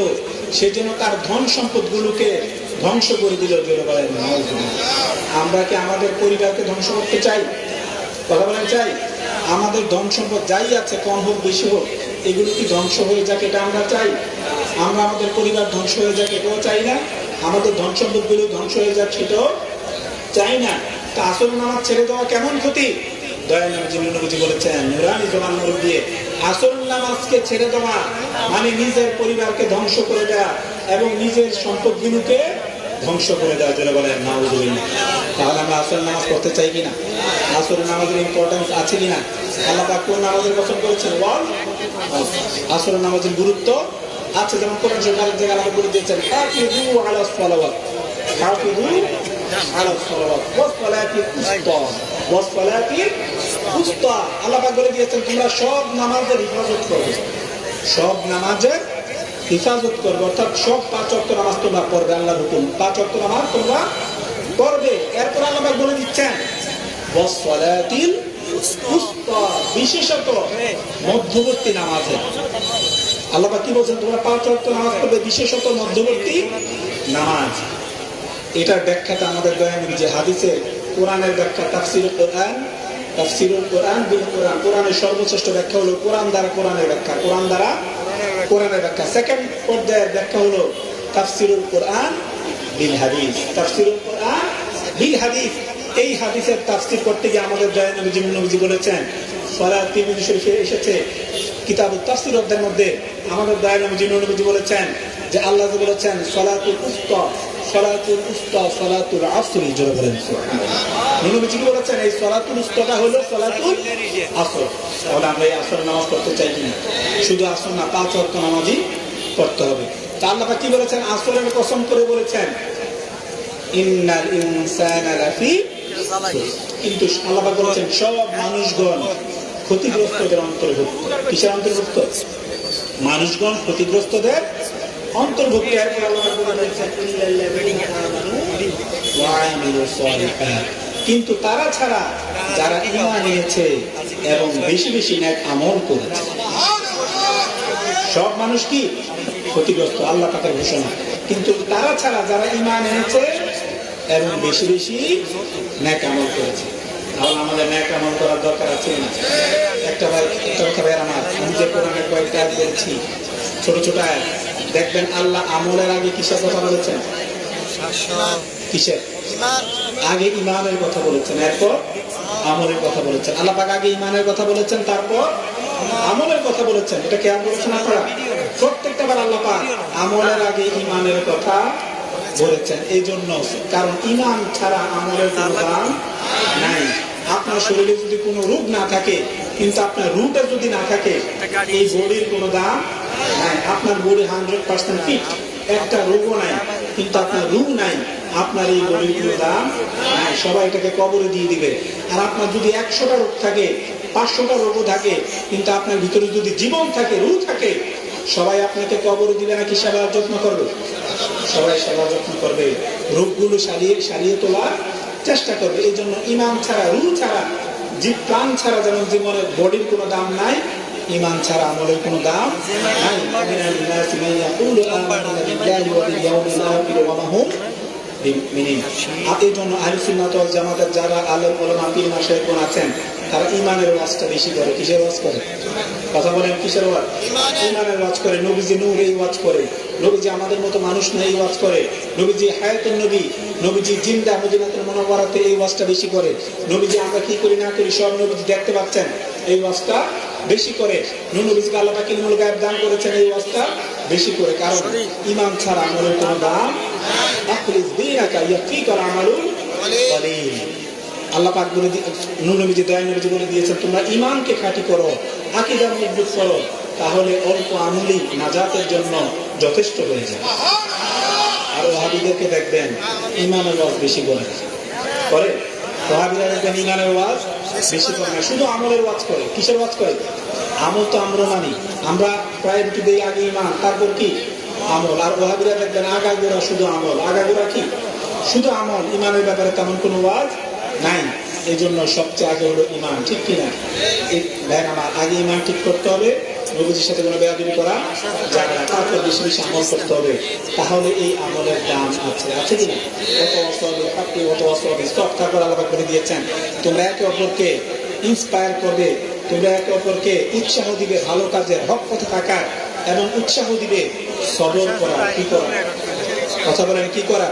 [SPEAKER 4] সে যেন তার ধন সম্পদগুলোকে ধ্বংস করে দিল। আমরা কি আমাদের পরিবারকে ধ্বংস করতে চাই? কথা বলেন, চাই? আমাদের ধন সম্পদ যাই আছে, কম হোক বেশি হোক, এগুলো কি ধ্বংস হয়ে যাক, এটা আমরা চাই? আমরা আমাদের পরিবার ধ্বংস হয়ে যাক, এটাও চাই না। আমাদের ধন সম্পদগুলো ধ্বংস হয়ে যাক, সেটাও চাই না। তা আসরের নামাজ ছেড়ে দেওয়া কেমন ক্ষতি? দয়াল নবী বলেছেন, নূরানি জবান মুবারক দিয়ে, আসরের নামাজকে ছেড়ে দেওয়া মানে নিজের পরিবারকে ধ্বংস করে দেওয়া এবং নিজের সম্পদগুলোকে ধ্বংস করে দেওয়া। জোরে বলেন নাউযুবিল্লাহ। তাহলে আমরা আসরের নামাজ পড়তে চাই কিনা? আসরের নামাজের ইম্পর্টেন্স আছে কিনা? আল্লাহ পাক কোন নামাজের কথা বলেছেন? বল, আসরের নামাজের গুরুত্ব আছে। যেমন কোরআন শরীফের আরেক জায়গায় আল্লাহ বলে দিয়েছেন, হাফিজু আলাস সালাওয়াত, হাফিজু আলাস সালাওয়াত ওয়াস সালাতিল উসতা, ওয়াস সালাতিল উসতা। আল্লাহ পাক বলে দিয়েছেন, তোমরা সব নামাজের হিফাজত করবে, সব নামাজের হিফাজত করবে, অর্থাৎ সব 5 ওয়াক্ত নামাজ তোমরা পড়বে। আল্লাহর হুকুম, 5 ওয়াক্ত নামাজ তোমরা পড়বে। এরপর আল্লাহ পাক বলে দিচ্ছেন, ওয়াস সালাতিল উসতা, বিশেষত মধ্যবর্তী নামাজে। আল্লাহ পাক কি বলছেন? তোমরা 5 ওয়াক্ত নামাজ পড়বে, বিশেষত মধ্যবর্তী নামাজ। এটার ব্যাখ্যাটা আমাদের দয়ানবী যে হাদিসে কোরআনের ব্যাখ্যা তাফসিরুল কোরআন, তাফসিরুল কোরআন বিল কোরআন। কোরআনের সর্বশ্রেষ্ঠ ব্যাখ্যা হলো কোরআন দ্বারা কোরআনের ব্যাখ্যা, কোরআন দ্বারা কোরআনের ব্যাখ্যা। সেকেন্ড পর্যায়ের ব্যাখ্যা হলো তাফসিরুল কোরআন বিল হাদিস, তাফসিরুল কোরআন বিল হাদিস। এই হাদিসের তাফসীর করতে গিয়ে আমাদের দয়াল নবী বলেছেন, সূরা তিরমিজি শরীফে এসেছে কিতাবুত তাফসীর অধ্যায়ের মধ্যে আমাদের দয়াল নবী বলেছেন যে আল্লাহ যে বলেছেন সলাতুল উস্তা, সলাতুল উস্তা, সলাতুল আসরি। জোরে বলেন সুবহানাল্লাহ। নবীজি বলেছেন এই সলাতুল উস্তাটা হলো সলাতুল আসর। তাহলে আমরা এই আসর নামাজ পড়তে চাই কিনা? শুধু আসর না, 5 ওয়াক্ত নামাজই পড়তে হবে। তা আল্লাহ কি বলেছেন? আসরের কসম করে বলেছেন ইন্নাল ইনসানা লাফি, কিন্তু আল্লাহ বলেছেন সব মানুষগণ ক্ষতিগ্রস্তদের অন্তর্ভুক্ত। কিসের অন্তর্ভুক্ত? মানুষগণ ক্ষতিগ্রস্তদের অন্তর্ভুক্ত। এরপর আল্লাহ বলেছেন ইল্লাল্লাযীনা আমানু ওয়া আমিলুস সালিহাত, কিন্তু তারা ছাড়া যারা ঈমান এনেছে এবং বেশি বেশি নেক আমল করেছে। সব মানুষ কি ক্ষতিগ্রস্ত, আল্লাহ পাকের ঘোষণা। কিন্তু তারা ছাড়া যারা ঈমান এনেছে এবং বেশি বেশি নেক আমল করেছে। তাহলে আমাদের নেক আমল করার দরকার আছে না? একটা কথা ভাই আমার, আমি যে কোরআনের কয়েকটা আয়াত বলছি, ছোট ছোট আয়াত, দেখবেন আল্লাহ আমলের আগে কিসের কথা বলেছেন? কিসের আগে? ঈমানের কথা বলেছেন, এরপর আমলের কথা বলেছেন। আল্লাহ পাক আগে ঈমানের কথা বলেছেন, তারপর আমলের কথা বলেছেন। এটা কেমন বলেছেন আপনারা? প্রত্যেকটা বার আল্লাহ পাক আমলের আগে ঈমানের কথা বলেছেন। এই জন্য, কারণ ঈমান ছাড়া আমলের কোনো দাম নাই। আপনার শরীরে যদি কোনো রোগ না থাকে, কিন্তু আপনার রুটা যদি না থাকে, এই বডির কোনো দাম নাই। আপনার বডি 100% ফিট, একটা রোগও নাই, কিন্তু আপনার রূপ নাই, আপনার এই বডির কোনো দাম নাই। সবাই এটাকে কবরে দিয়ে দিবে। আর আপনার যদি 100টা রোগ থাকে, 500টা রোগও থাকে, কিন্তু আপনার ভিতরে যদি জীবন থাকে, রূপ থাকে, সবাই আপনাকে কবরে দিবে নাকি সেবার যত্ন করবে? সবাই সেবার যত্ন করবে, রোগগুলো সারিয়ে তোলার চেষ্টা করবে। এই জন্য ঈমান ছাড়া, রূহ ছাড়া, জীব প্রাণ ছাড়া যেমন জীবনের বডির কোনো দাম নাই, ঈমান ছাড়া আমলের কোনো দাম নাই। এই জন্য আহলে সুন্নাত ওয়াল জামাতের যারা আলেম ওলামা পীর মাশায়েখ আছেন, তারা ঈমানের ওয়াজটা বেশি করে। কিসের ওয়াজ করে? কথা বলেন, কিসের ওয়াজ? ঈমানের ওয়াজ করে। নবীজি নূর এই ওয়াজ করে, নবীজি আমাদের মতো মানুষ না এই ওয়াজ করে, নবীজি হায়াতুন নবী, নবীজি জিন্দা মদিনাতুল মুনাওয়ারাতে এই ওয়াজটা বেশি করে। নবীজি আমরা কি করি না করি সব নবীজি দেখতে পাচ্ছেন, এই ওয়াজটা বেশি করে। নবীজিকে আল্লাহ পাক ইলমুল গায়ব দান করেছেন, এই ওয়াজটা বেশি করে। কারণ ঈমান ছাড়া আমলের কোনো দাম আখলিস দীনাকা ইয়াফিকাল আমালুল কলিল। আল্লাহ পাক বলে নবীজি দয়াল নবীজি বলে দিয়েছেন, তোমরা ঈমানকে খাঁটি করো, আকীদা মজবুত করো, তাহলে অল্প আমলই নাজাতের জন্য যথেষ্ট হয়ে যায়। আর ওয়াহাবিদেরকে দেখবেন ঈমানের ওয়াজ বেশি করে। ওয়াহাবিরা দেখবেন ঈমানের ওয়াজ বেশি করে না, শুধু আমলের ওয়াজ করে। কিসের ওয়াজ করে? আমল তো আমরা মানি, আমরা প্রায়োরিটি দেই আগে ঈমান, তারপর কি আমল। আর ওয়াহাবিরা দেখবেন আগাগোড়া শুধু আমল, আগাগোড়া কি শুধু আমল, ঈমানের ব্যাপারে তেমন কোনো ওয়াজ নাই। এই জন্য সবচেয়ে আগে হলো ঈমান, ঠিক কিনা? ভাই আমার, আগে ঈমান ঠিক করতে হবে, নবীজির সাথে কোনো বেয়াদবি করা যাবে না, তারপর বেশি বেশি আমল করতে হবে। তাহলে এই আমলের দাম আছে কিনা? তারপর আল্লাহ করে দিয়েছেন, তোমরা একে অপরকে ইন্সপায়ার করবে, তোমরা একে অপরকে উৎসাহ দিবে ভালো কাজের, হক পথে থাকার, এবং উৎসাহ দিবে সবর করা। কি করা? কথা বলেন, কি করা?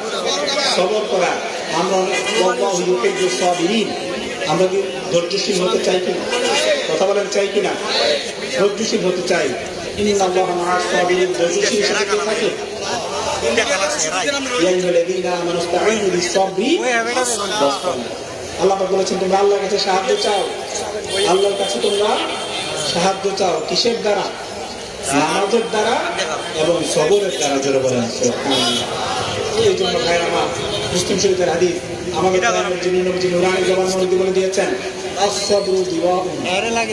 [SPEAKER 4] সবর করা। আমরা আমরা কি ধৈর্যশীল হতে চাই কিনা? কথা বলেন, চাই কিনা? ধৈর্যশীল হতে চাই। ধৈর্যশীল সাথে থাকে। আল্লাহ বলেছেন তোমরা আল্লাহর কাছে সাহায্য চাও, আল্লাহর কাছে তোমরা সাহায্য চাও। কিসের দ্বারা? নামাজের দ্বারা এবং সবরের দ্বারা। জোরে বলেন সুবহানাল্লাহ। এই জন্য ভাই আমার, মুসলিম শরীফের হাদিস আমাকে যিনি নবীজি নুরানি জবান মধ্যে বলে দিয়েছেন, আস-সাবরু দিওয়াউন,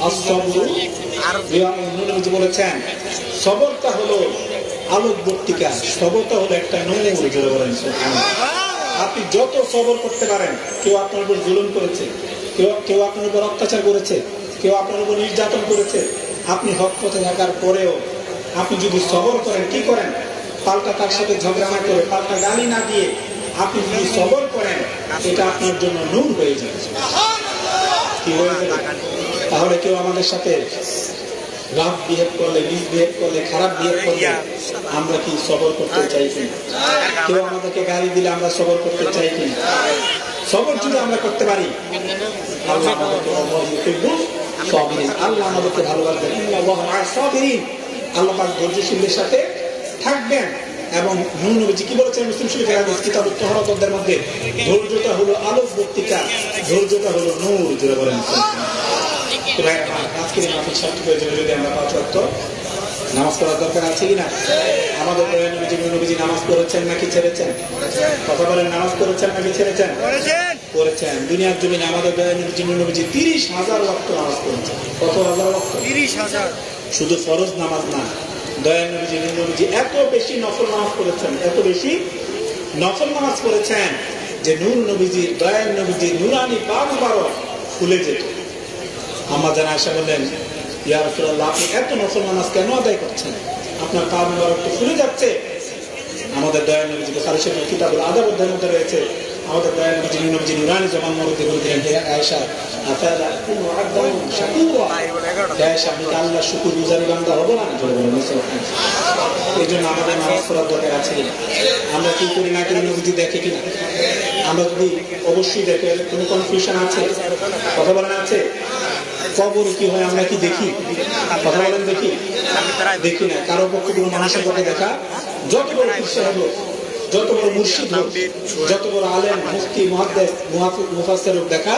[SPEAKER 4] আস-সাবরু দিওয়াউন। নবীজি বলেছেন সবরটা হলো আলোকবর্তিকা, সবরটা হলো একটা নূর। জোরে বলেন সুবহানাল্লাহ। আপনি যত সবর করতে পারেন, কেউ আপনার উপর জুলুম করেছে, কেউ আপনার উপর অত্যাচার করেছে, কেউ আপনার উপর নির্যাতন করেছে, আপনি হক পথে থাকার পরেও আপনি যদি সবর করেন, কি করেন? পাল্টা তার সাথে ঝগড়া না করে, পাল্টা গালি না দিয়ে আপনি যদি সবর করেন, এটা আপনার জন্য নূর হয়ে যাবে। কি হয়ে যাবে? তাহলে কেউ আমাদের সাথে রাফ বিহেভ করলে, মিসবিহেভ করলে, খারাপ বিহেভ করলে আমরা কি সবর করতে চাই কিনা? কেউ আমাদেরকে গালি দিলে আমরা সবর করতে চাই কিনা? সবর যদি আমরা করতে পারি, আল্লাহ আমাদেরকে আল্লাহ আমাদেরকে ভালোবাসবেন। আল্লাহ পাক ধৈর্যশীলদের সাথে থাকবেন। এবং নূহ নবীজি কি বলেছেন মুসলিম শরীফের হাদিস কিতাবুত তাহরাতের মধ্যে, ধৈর্যটা হলো আলোক বর্তিকা, ধৈর্যটা হলো নূর। জুড়ে বলেন আজকের এই মাহফিল সার্থক হয়ে যাবে যদি আমরা 5 ওয়াক্ত নামাজ পড়ার দরকার আছে কিনা? আমাদের নবীজি নামাজ পড়েছেন নাকি ছেড়েছেন? কথা বলেন, নামাজ পড়েছেন নাকি ছেড়েছেন? করেছেন। দুনিয়ার জমিনে আমাদের নবীজি 30,000 ওয়াক্ত নামাজ পড়েছেন। কত হাজার ওয়াক্ত? 30,000। শুধু ফরজ নামাজ না, দয়াল নবীজি এত বেশি নফল নামাজ পড়েছেন, এত বেশি নফল নামাজ পড়েছেন যে নূর নবীজি, দয়াল নবীজি নুরানি পা মুবারক ফুলে যেত। আম্মা জান আয়েশা বললেন, ইয়া রাসূলুল্লাহ, আপনি এত নফল নামাজ কেন আদায় করছেন? আপনার পা মুবারক তো ফুলে যাচ্ছে। আমাদের দয়াল নবীজি বুখারী শরীফের কিতাবুল আদাব অধ্যায়ের মধ্যে রয়েছে, আমাদের দয়াল নবীজি নুরানি জবান মরদে বলে দিলেন, হে আয়েশা, আফালা কুনু আবদান শাকুরা, হে আয়েশা, আপনি কি আল্লাহর শুকরগুজারি বান্দা হবো না? এই জন্য আমাদের নামাজ পড়ার দরকার আছে কিনা? আমরা কি করি না করি নবীজি দেখে কিনা? আমরা যদি অবশ্যই দেখে, কোনো কনফিউশন আছে? কথা বলেন আছে? কবর কি হয় আমরা কি দেখি? কথা বলেন দেখি? দেখি না। কারো পক্ষে কোনো মানুষের পক্ষে দেখা, যত বড় পীর সাহেব হোক, যত বড় মুর্শিদ হোক, যত বড় আলেম, মুফতি, মুহাদ্দিস, মুফাসসির হোক, দেখা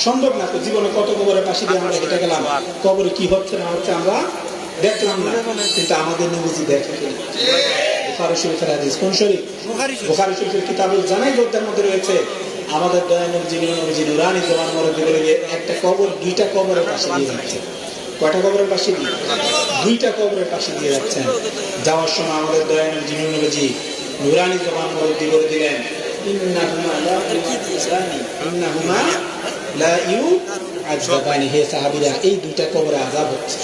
[SPEAKER 4] সম্ভব না। তো জীবনে কত কবরের পাশে দিয়ে আমরা হেঁটে গেলাম, কবরে কি হচ্ছে না হচ্ছে আমরা দেখলাম না, কিন্তু আমাদের নবীজি দেখে কিনা? বুখারী শরীফের হাদিস। কোন শরীফ? বুখারী শরীফের কিতাবুল জানাইজ অধ্যায়ের মধ্যে রয়েছে, আমাদের দয়াল নবীজি নুরানি জবান মরদে বলে গিয়ে একটা কবর 2টা কবরের পাশে দিয়ে যাচ্ছে। কয়টা কবরের পাশে দিয়ে? 2টা কবরের পাশে দিয়ে যাচ্ছেন। যাওয়ার সময় আমাদের দয়াল নবীজি নুরানি জবান মরদে বলে দিলেন, ইন্নাহুমা লা ইউআযাবানি, হে সাহাবীরা, এই 2টা কবরে আযাব হচ্ছে,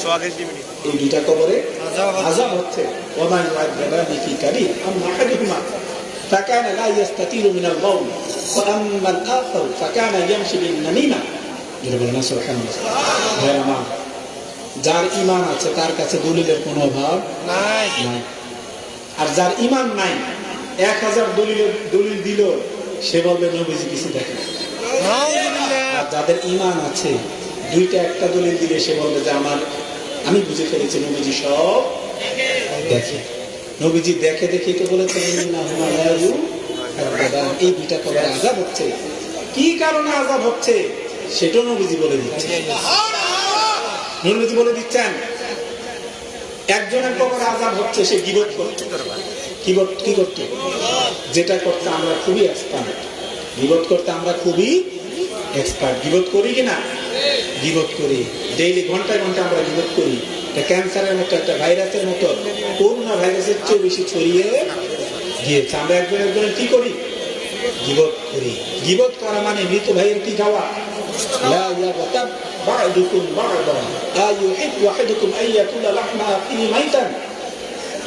[SPEAKER 4] এই 2টা কবরে আযাব হচ্ছে। ওমা ইউআযাবানি ফি কাবীর আম্মা আহাদুহুমা ফাকানা লা ইস্তাতিরু মিনাল গাওম ওয়া আম্মা আল-আখার ফাকানা ইয়ামশি বিন-নামিমা। বলুন সুবহানাল্লাহ। যার ঈমান আছে তার কাছে দলিলের কোনো অভাব নাই। আর যার ঈমান নাই, 1000 দলিল দিল, সে বলবে নবীজি কিছু দেখে না। আর যাদের ঈমান আছে, 2টা একটা দলিল দিলে সে বলবে যে আমি বুঝে ফেলেছি নবীজি সব দেখে। নবীজি দেখে দেখে তো বলেছেন, এই 2টা কবরে আযাব হচ্ছে। কি কারণে আযাব হচ্ছে সেটাও নবীজি বলে দিচ্ছেন। নবীজি বলে দিচ্ছেন, একজনের কবরে আযাব হচ্ছে, সে গীবত করছে। কি করতে? যেটা করতে আমরা খুবই এক্সপার্ট। গীবত করতে আমরা খুবই এক্সপার্ট। গীবত করি কিনা? গীবত করি। ডেইলি ঘন্টায় ঘন্টা আমরা গীবত করি। এটা ক্যান্সারের মতো, একটা ভাইরাসের মতো, করোনা ভাইরাসের চেয়ে বেশি ছড়িয়ে গিয়েছে। আমরা একজনের কি করি? গীবত করি। গীবত করা মানে মৃত ভাইয়ের কি খাওয়া? লা ইয়াগতাব বা'দুকুম বা'দা আইয়ুহিব্বু আহাদুকুম আইয়াকুলা লাহমা আখিহি মাইতান।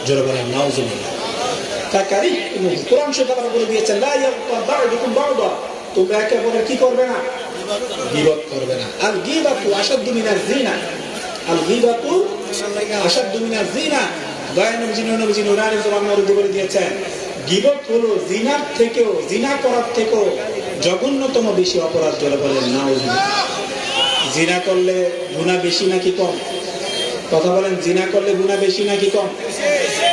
[SPEAKER 4] জোরে বলেন নাউজুবিল্লাহ। কোরআন শরীফে আল্লাহ বলে দিয়েছেন, লা ইয়াগতাব বা'দুকুম বা'দা, তোমরা একে অপরের কি করবে না? গীবত করবে না। আল গীবাতু আশাদ্দু মিনাজ জিনা, আল গীবাতু আশাদ্দু মিনাজ জিনা। দয়াল নবীজি নুরানি জবান মরদে বলে দিয়েছেন, গীবত হলো জিনার থেকেও, জিনা করার থেকেও জঘন্যতম বেশি অপরাধ। জোরে বলেন নাউজুবিল্লাহ। জিনা করলে গুনাহ বেশি নাকি কম? কথা বলেন, জিনা করলে গুনাহ বেশি নাকি কম?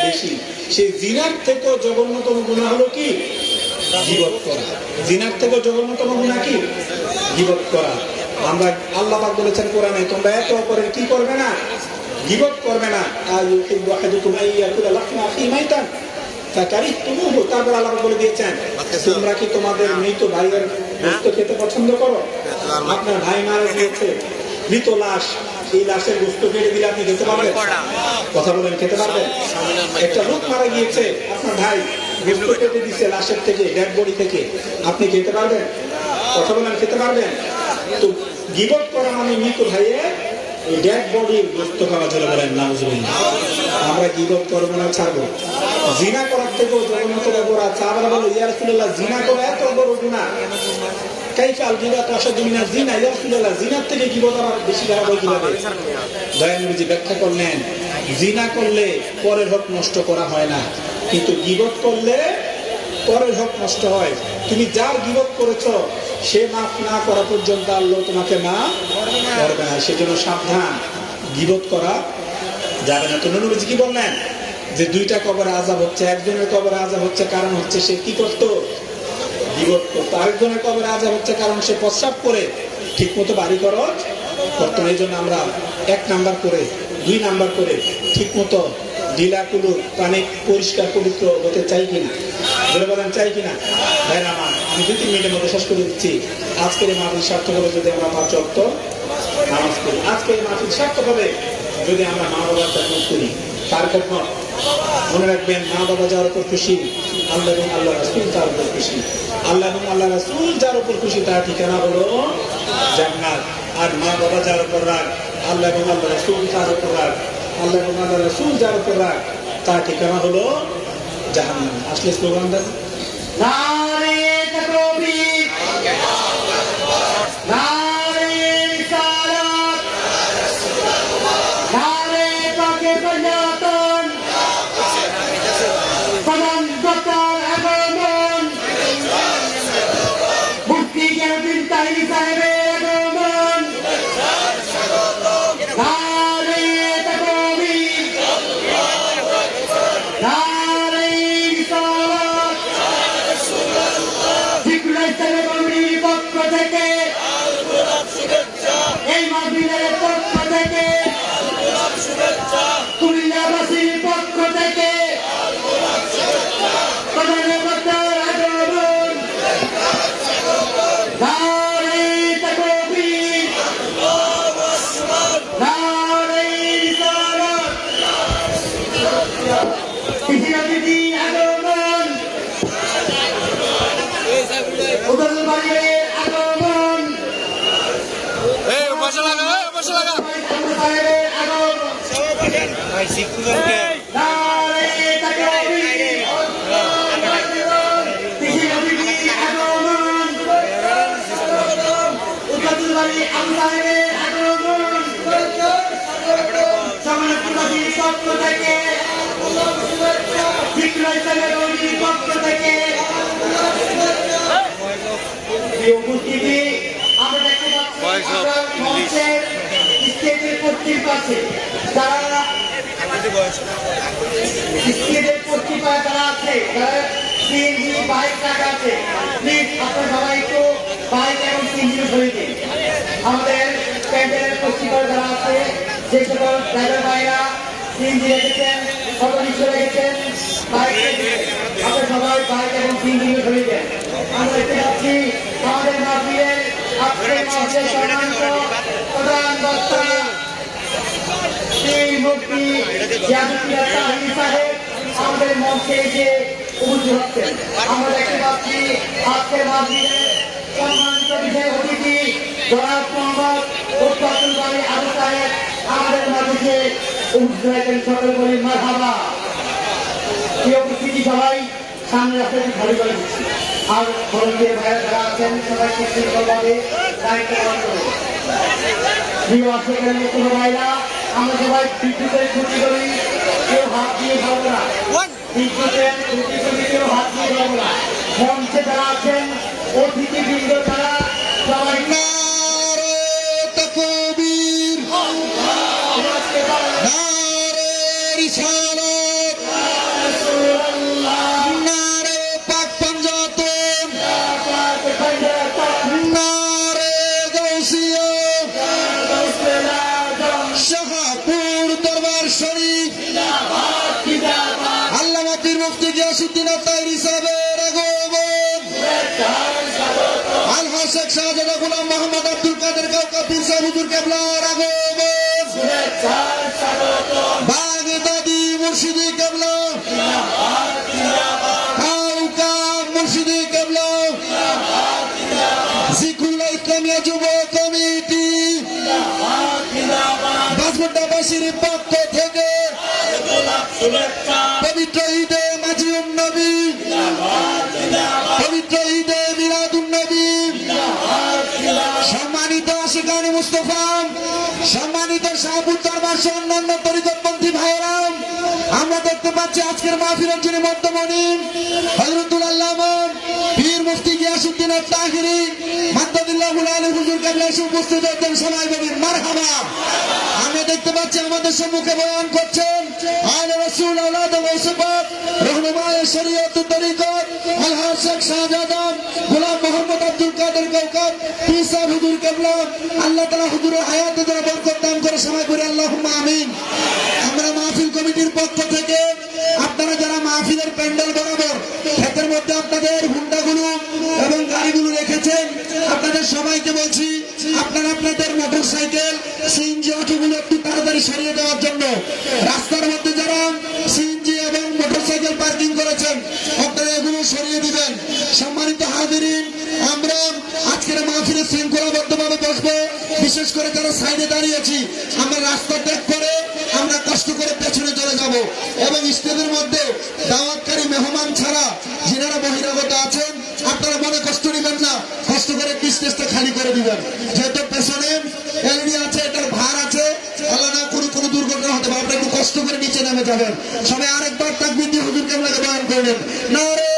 [SPEAKER 4] বেশি। সেই জিনার থেকেও জঘন্যতম গুনাহ হলো কি? গীবত করা। জিনার থেকেও জঘন্যতম গুনাহ কি? গীবত করা। আমরা, আল্লাহ পাক বলেছেন কোরআনে, তোমরা একে অপরের কি করবে না? গীবত করবে না। আইয়ুহিব্বু আহাদুকুম আইয়াকুলা লাহমা আখিহি মাইতান ফাকারিহতুমুহু। তারপর আল্লাহ বলে দিয়েছেন, তোমরা কি তোমাদের মৃত ভাইয়ের গোশত খেতে পছন্দ করো? আপনার ভাই মারা গিয়েছে, মৃত লাশ, এই লাশের গোশত কেটে দিলে আপনি খেতে পারবেন? কথা বলেন, খেতে পারবেন? একটা লোক মারা গিয়েছে, আপনার ভাই গোশত কেটে দিচ্ছে লাশের থেকে, ডেড বডি থেকে, আপনি খেতে পারবেন? কথা বলেন, খেতে পারবেন? তো গীবত করা মানে মৃত ভাইয়ের ডেড বডির গোশত খাওয়া। চলে বলেন নাউজুবিল্লাহ। আমরা গীবত করবো না ছাড়বো? জিনা করার থেকেও জঘন্যতর অপরাধ। সাহাবারা বলে, ইয়া রাসূলুল্লাহ, জিনা করা এত বড় গুনাহ, কাইফা আল গীবাতু আশাদ্দু মিনাজ জিনা, ইয়া রাসূলুল্লাহ, জিনার থেকে গীবত আবার বেশি খারাপ হয় কিভাবে? দয়াল নবীজি ব্যাখ্যা করলেন, জিনা করলে পরের হক নষ্ট করা হয় না, কিন্তু গীবত করলে পরের হক নষ্ট হয়। তুমি যার গীবত করেছো সে মাফ না করা পর্যন্ত আল্লাহ তোমাকে মাফ করবে না। সেজন্য সাবধান, গীবত করা যাবে না। তো নবীজি কি বললেন? যে দুইটা কবরে আযাব হচ্ছে। একজনের কবরে আযাব হচ্ছে কারণ হচ্ছে সে কি করতো? গীবত করতো। আরেকজনের কবরে আযাব হচ্ছে কারণ সে প্রস্রাব করে ঠিক মতো বাড়ি খরচ করতো না। এই জন্য আমরা 1 নাম্বার করে 2 নাম্বার করে ঠিক মতো ঢিলাকুলু পানি পরিষ্কার পবিত্র হতে চাই কিনা? বলে বলেন, চাই কিনা? ভাইরা আমার, আমি 2-3 মিনিটের মধ্যে শেষ করে দিচ্ছি। আজকের এই মাহফিল সার্থক হবে যদি আমরা 5 ওয়াক্ত নামাজ পড়ি। আজকের এই মাহফিল সার্থক হবে যদি আমরা মা বাবার খেদমত করি। তার খেদমত মনে রাখবেন, মা বাবা যার উপর খুশি, আল্লাহ এবং আল্লাহ রাসূল তার উপর খুশি। আল্লাহ এবং আল্লাহ রাসূল যার উপর খুশি তার ঠিকানা হলো জান্নাত। আর মা বাবা যার উপর রাগ, আল্লাহ এবং আল্লাহ রাসূল তার উপর রাগ, আল্লাহ এবং আল্লাহ রাসূল যার উপর রাগ তার ঠিকানা হলো জাহান্নাম। আসলে স্লোগানটা
[SPEAKER 2] নারে তাকবীর, নারে রিসালাত, নারে পাকে পঞ্জাতন, প্রধান ডক্টর আগমন, মুফতি জামিল তাহিরি সাহেবের আগমন, নারে তাকবীর, নারে রিসালাত, জিকুল ইসলামের কমিটির পক্ষ থেকে, এই মাহফিলের পক্ষ থেকে, কুমিল্লাবাসীর পক্ষ থেকে প্রধান বক্তার আগমন, নারে তাকবীর, নারে রিসালাত, কৃষিরাজির আগমন, উদল বাড়ির আগমন,
[SPEAKER 3] এই বসে লাগা, এই বসে লাগা।
[SPEAKER 2] সাহেবের আগমন,
[SPEAKER 3] ভাই শিক্ষককে
[SPEAKER 2] নারে তাকবীর, কৃষিরাজির আগমন, উদল বাড়ি আবু সাহেবের আগমন, সমাজবাদীর পক্ষ থেকে, জিকুল ইসলামের কমিটির পক্ষ থেকে এই উপস্থিতি আমরা দেখতে পাচ্ছি। আমরা মঞ্চের স্টেজের পশ্চিম পাশে যারা স্টেজের পশ্চিম পাশে যারা আছে, যারা সিএনজি বাইক ট্রাক আছে, প্লিজ আপনারা সবাই একটু বাইক এবং সিএনজি সরিয়ে দিন। আমাদের প্যান্ডেলের পশ্চিম পাশে যারা আছে, যে সকল ড্রাইভার ভাইরা সিএনজি রেখেছেন, অটো রিক্সা রেখেছেন, বাইক রেখেছেন, আপনারা সবাই বাইক এবং সিএনজি সরিয়ে দেন। আমরা দেখতে পাচ্ছি আমাদের মাহফিলের আজকের মাহফিলের সম্মানিত প্রধান বক্তা শ্রী মুফতি জামিল তাহিরি সাহেব আমাদের মঞ্চে এসে উপস্থিত হচ্ছেন। আমরা দেখতে পাচ্ছি আজকের মাহফিলের সম্মানিত বিশেষ অতিথি জনাব মোহাম্মদ উত্তরুল বাড়ি আবু সাহেব আমাদের মাঝে উপস্থিত হয়েছেন। সকল বলি মারহাবা। এই উপস্থিতি সবাই সামনে রাস্তাটি খালি করে দিচ্ছি। আর ভলেন্টিয়ার ভাইরা যারা আছেন সবাই শৃঙ্খলভাবে দায়িত্ব পালন করবেন। প্রিয় আশিকের কোনো ভাইরা, আমরা সবাই বিদ্যুতের ছুটি করি, কেউ হাত দিয়ে খাবো না। বিদ্যুতের ছুটি করি, কেউ হাত দিয়ে খাবো না। মঞ্চে যারা আছেন অতিথিবৃন্দ যারা সবাই
[SPEAKER 1] নারে তাকবীর, নারে রিসালাত, নারে পাক পঞ্জাতন, নারে গাউসিয়া, শাহপুর দরবার শরীফ, আল্লামা পীর মুফতি গিয়াসউদ্দিন তাহিরি সাহেবের আগমন, আলহা শেখ শাহজাদা গোলাম মোহাম্মদ আব্দুল কাদের কাউকা পীর সাহেব হুজুর কেবলার আগমন, বাগদাদি মুর্শিদি কেবলা, কাউকা মুর্শিদি কেবলা, জিকুল্লাহ ইসলামিয়া যুব কমিটি, বাসমুন্ডাবাসীর পক্ষ থেকে পবিত্র ঈদে মুস্তফা, সম্মানিত শাহপুর দরবার সহ অন্যান্য তরিকতপন্থী ভাইয়েরাম, আমরা দেখতে পাচ্ছি আজকের মাহফিলের যিনি মধ্যমণি হযরতুল আল্লামা পীর মুফতি গিয়াসউদ্দিন আত-তাহিরি মাদ্দাদিল্লাহুল আলী হুজুর কেবলা এসে উপস্থিত হয়েছেন। সবাই বলি মারহাবা। আমরা দেখতে পাচ্ছি আমাদের সম্মুখে বয়ান করছেন আলে রাসূল আওলাদ ওয়াসফাত রহনুমায়ে শরীয়ত তরিকত আলহাজ শেখ শাহজাহান গোলাম মোহাম্মদ আব্দুল কাদের কওকব পীর সাহেব হুজুর কেবলা। আল্লাহ তাআলা হুজুরের হায়াতে যারা বরকত দান করে সবাই বলি আল্লাহুম্মা আমিন। আমরা মাহফিল কমিটির পক্ষ থেকে আপনারা যারা মাহফিলের প্যান্ডেল বরাবর ক্ষেতের মধ্যে আপনাদের হুন্ডাগুলো এবং গাড়িগুলো রেখেছেন, আপনাদের সবাইকে বলছি আপনারা আপনাদের মোটরসাইকেল সিএনজি অটোগুলো একটু তাড়াতাড়ি সরিয়ে দেওয়ার জন্য। রাস্তার মধ্যে যারা সিএনজি এবং মোটরসাইকেল পার্কিং করেছেন আপনারা এগুলো সরিয়ে দিবেন। সম্মানিত হাজিরিন, আমরা আজকের মাহফিলে শৃঙ্খলাবদ্ধভাবে বসবো। বিশেষ করে যারা সাইডে দাঁড়িয়েছি আমরা রাস্তা ত্যাগ করে আমরা কষ্ট করে পেছনে চলে যাব এবং স্টেজের মধ্যে দাওয়াতকারী মেহমান ছাড়া যিনারা বহিরাগত আছেন আপনারা মনে কষ্ট নেবেন না, কষ্ট করে স্টেজটা খালি করে দিবেন। যেহেতু পেছনে এলইডি আছে, এটার ভার আছে, আল্লাহ না কোনো দুর্ঘটনা হতে পারে, আপনারা একটু কষ্ট করে নিচে নেমে যাবেন। সবাই আরেকবার তাকবীর দিয়ে হুজুর কেবলাকে বয়ান করলেন। নারে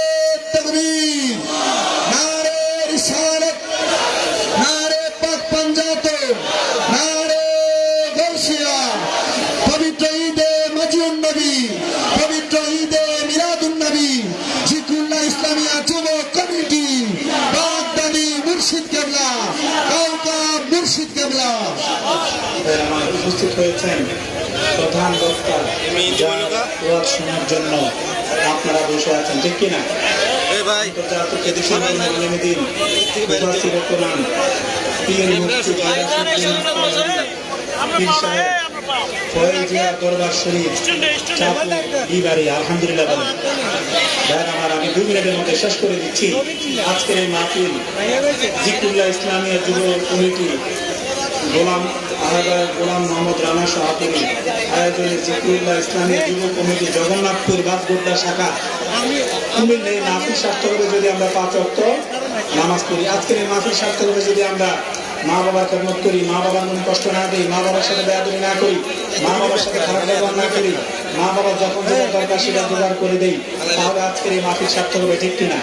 [SPEAKER 1] তাকবীর, নারে রিসালাত, নারে পাক পাঞ্জাত, নারে গৌসিয়া। পবিত্র ঈদে মাজিউন নবী, পবিত্র ঈদে মিলাদুন নবী, জিকরুল্লাহ ইসলামিয়া যুবক কমিটি, বাগদাদি মুর্শিদ কেবলা, কওকব মুর্শিদ কেবলা।
[SPEAKER 4] উপস্থিত হয়েছেন প্রধান বক্তা যার ওয়াজ শোনার জন্য আপনারা বসে আছেন, ঠিক কিনা? আন্তর্জাতিক এডিশনের আলেমদিন মুফাসসির কোরআন পীর মুফতি গিয়াসউদ্দিন পীর সাহেব ফয়েজিয়া দরবার শরীফ চাঁদপুর বিবাড়ি। আলহামদুলিল্লাহ বলেন। আমার আমি 2 মিনিটের মধ্যে শেষ করে দিচ্ছি। আজকের এই মাহফিল জিকরুল্লাহ ইসলামিয়া যুব কমিটি গোলাম মোহাম্মদ রানা সভাপতি আয়োজনে জিকরুল্লাহ ইসলামিয়া যুব কমিটি জগন্নাথপুর বাসগোড্ডা শাখা কুমিল্লা এই মাহফিল সার্থক হবে যদি আমরা 5 ওয়াক্ত নামাজ পড়ি। আজকের এই মাহফিল সার্থক হবে যদি আমরা মা বাবার খেদমত করি, মা বাবার মনে কষ্ট না দিই, মা বাবার সাথে বেয়াদবি না করি, মা বাবার সাথে খারাপ ব্যবহার না করি, মা বাবার যখন দরকার সেটা জোগাড় করে দেই, তাহলে আজকের এই মাহফিল সার্থক হবে, ঠিক কিনা?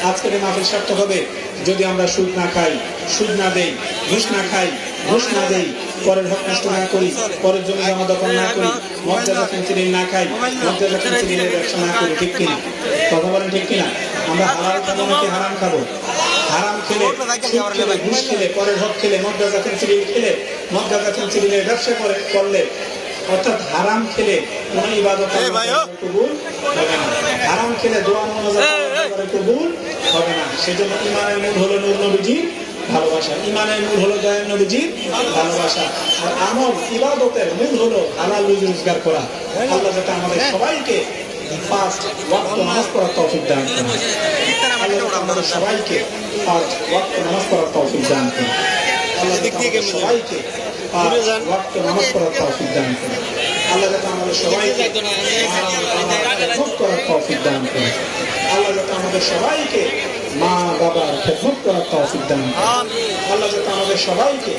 [SPEAKER 4] আজকের এই মাহফিল সার্থক হবে যদি আমরা সুদ না খাই, সুদ না দেই, ঘুষ না খাই, ঘুষ না দেই, পরের হক নষ্ট না করি, পরের জমি জমা দখল না করি, মর্যাদা ফেন্সিলিন না খাই, মর্যাদা ফেন্সিলিনের ব্যবসা না করি, ঠিক কিনা? কথা বলেন ঠিক কিনা? আমরা হালাল খাবো নাকি হারাম খাবো? হারাম খেলে, সুদ খেলে, ঘুষ খেলে, পরের হক খেলে, মর্যাদা ফেন্সিলিন খেলে, মর্যাদা ফেন্সিলিনের ব্যবসা করলে, অর্থাৎ হারাম খেলে কোন ইবাদত কবুল হবে না। হারাম খেলে দোয়া মুনাজাত কবুল হবে না। সেজন্য ইমানের মূল হলো নূর নবীজির ভালোবাসা, ইমানের মূল হলো দয়াল নবীজির ভালোবাসা, আর আমল ইবাদতের মূল হলো হালাল রুজি রোজগার করা। আল্লাহ যাতে আমাদের সবাইকে 5 ওয়াক্ত নামাজ পড়ার তৌফিক দান করেন। আল্লাহ যাতে আমাদের সবাইকে 5 ওয়াক্ত নামাজ পড়ার তৌফিক দান করেন। আল্লাহ যাতে আমাদের সবাইকে 5 ওয়াক্ত নামাজ পড়ার তৌফিক দান করেন। আল্লাহ যাতে আমাদের সবাইকে খেদমত করার তৌফিক দান করেন। আল্লাহ যাতে আমাদের সবাইকে মা বাবার খেদমত করার তৌফিক দান করেন। আল্লাহ যাতে আমাদের সবাইকে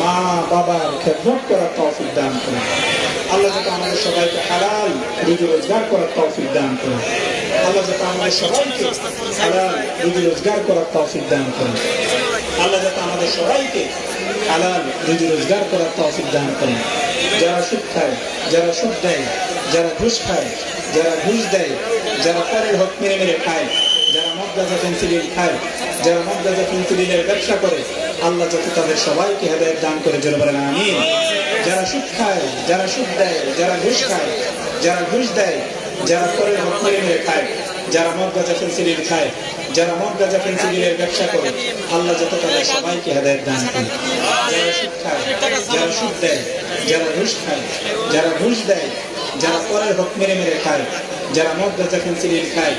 [SPEAKER 4] মা বাবার খেদমত করার তৌফিক দান করেন। আল্লাহ যাতে আমাদের সবাইকে হালাল রুজি রোজগার করার তৌফিক দান করেন। আল্লাহ যাতে আমাদের সবাইকে হালাল রুজি রোজগার করার তৌফিক দান করেন। আল্লাহ যাতে আমাদের সবাইকে হালাল রুজি রোজগার করার তৌফিক দান করেন। যারা সুদ খায়, যারা সুদ দেয়, যারা ঘুষ খায়, যারা ঘুষ দেয়, যারা পরের হক মেরে মেরে খায়, যারা মদগাজা ফেন্সিলিন খায়, যারা মদগাজা ফেন্সিলিনের ব্যবসা করে, আল্লাহ যাতে তাদের সবাইকে হেদায়েত দান করে জোরে বলেন আমিন। যারা সুদ খায়, যারা সুদ দেয়, যারা ঘুষ খায়, যারা ঘুষ দেয়, যারা পরের হক মেরে মেরে খায়, যারা মদগাজা ফেন্সিলিন খায়, যারা মদগাজা ফেন্সিলিনের ব্যবসা করে, আল্লাহ যাতে তাদের সবাইকে হেদায়েত দান করে। যারা সুদ খায়, যারা সুদ দেয়, যারা ঘুষ খায়, যারা ঘুষ দেয়, যারা পরের হক মেরে মেরে খায়, যারা মদগাজা ফেন্সিলিন খায়,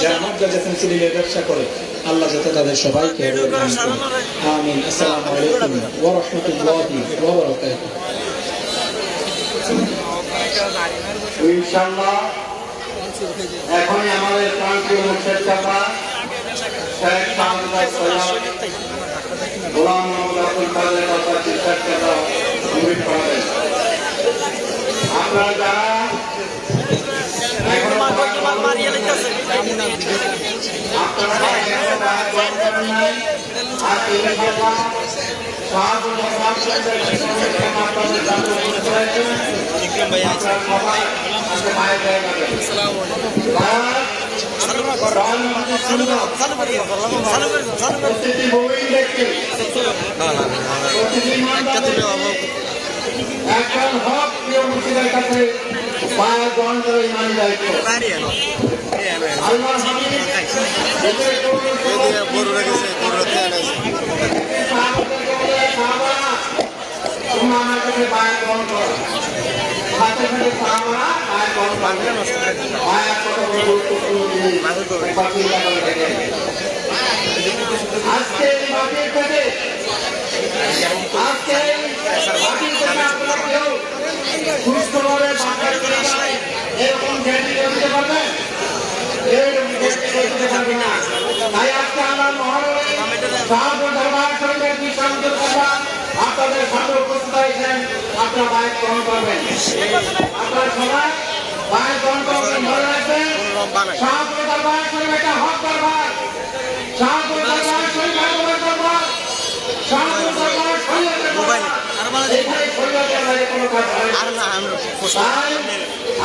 [SPEAKER 4] যারা মদগাজা ফেন্সিলিনের ব্যবসা করে, আল্লাহ যাতে তাদের সবাইকে হেদায়েত দান করে। আমিন। আসসালামু আলাইকুম ওয়া রাহমাতুল্লাহি ওয়া বারাকাতুহু।
[SPEAKER 2] ইনশাআল্লাহ এখন আমাদের প্রান্তীয় মুর্শিদ কাকা শেখ শাহজালাল সৈয়দ গোলাম মোহাম্মদ আব্দুল কাদের কথা চিকিৎসা মুমিন করাবেন। আপনারা যারা এখনো একজন হক প্রিয় মুর্শিদের কাছে পায়ে গ্রহণ করে ইমানি দায়িত্ব। আল্লাহ আমার কাছে পায়ে গ্রহণ করো, সাথে সাথে সাহাবারা পায়ে গ্রহণ করবেন। পায়ে কত গুরুত্বপূর্ণ জিনিস আজকে এই মাটির থেকে আপনারা কেউ সুস্থভাবে এরকম জ্ঞানী করতে পারবেন, তাই আজকে আমার মহানগরী সাহায্য দরবার শরীরের বিশ্রান্ত করবার আপনাদের সামনে উপস্থিত হয়েছেন। আপনারা বাইক গ্রহণ করবেন, আপনারা সবাই বাইক গ্রহণ করবেন। মনে রাখবেন সাহায্য দরবার শরীর একটা হক দরবার, সাহায্য দরবার শরীর দরবার, সাহায্য দরবার শরীরের দরবার। এখানে শরীরের বাইরে কোনো কাজ হয় না। তাই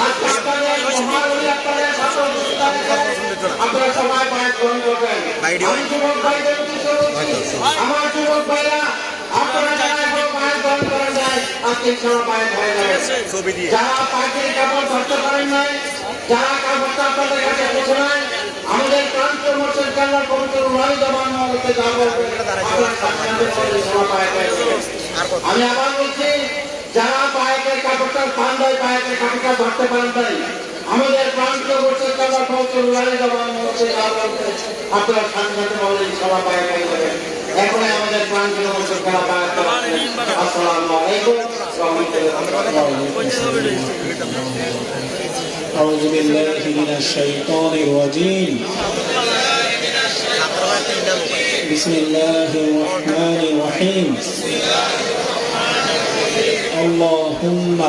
[SPEAKER 2] আজকে আপনাদের মহানগরী আপনাদের সামনে উপস্থিত হয়েছেন। আপনারা সবাই বাইক গ্রহণ করবেন। আমি যুবক ভাইদের উদ্দেশ্যে বলছি, আমার যুবক ভাইরা আপনারা যারা এখন বাইক গ্রহণ করেন যায় আজকে সবাই বাইক হয়ে যাবে। যারা পাখির কাপড় ধরতে পারেন নাই, যারা কাপড়টা আপনাদের কাছে পৌঁছে নাই, আমাদের প্রান্ত মোর্শেদ কান্নার পবিত্র রুহানি জবান মহলতে যা বলবেন আমি আবার বলছি, যারা বাইকের কাপড়টা পান্ডায় বাইকের কাপড়টা ধরতে পারেন নাই, আমাদের প্রান্ত মোর্শেদ কান্নার পবিত্র রুহানি জবান মহলতে যা বলবেন আপনারা সাথে বলেন সবাই বাইক হয়ে যাবেন। এখনই আমাদের প্রান্ত মোর্শেদ কান্না বাইক করাচ্ছেন। আসসালামু আলাইকুম ওয়া রাহমাতুল্লাহি।
[SPEAKER 4] أعوذ بالله من الشيطان الرجيم بسم الله الرحمن الرحيم اللهم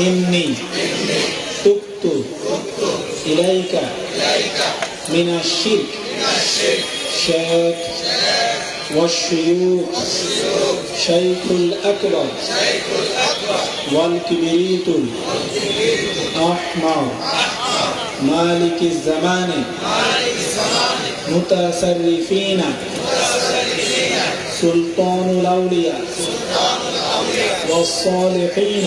[SPEAKER 4] إني تبت إليك من الشرك شاك والشيوخ شيخ الأكبر والكبريت الأحمر مالك الزمان متصرفين سلطان الأولياء والصالحين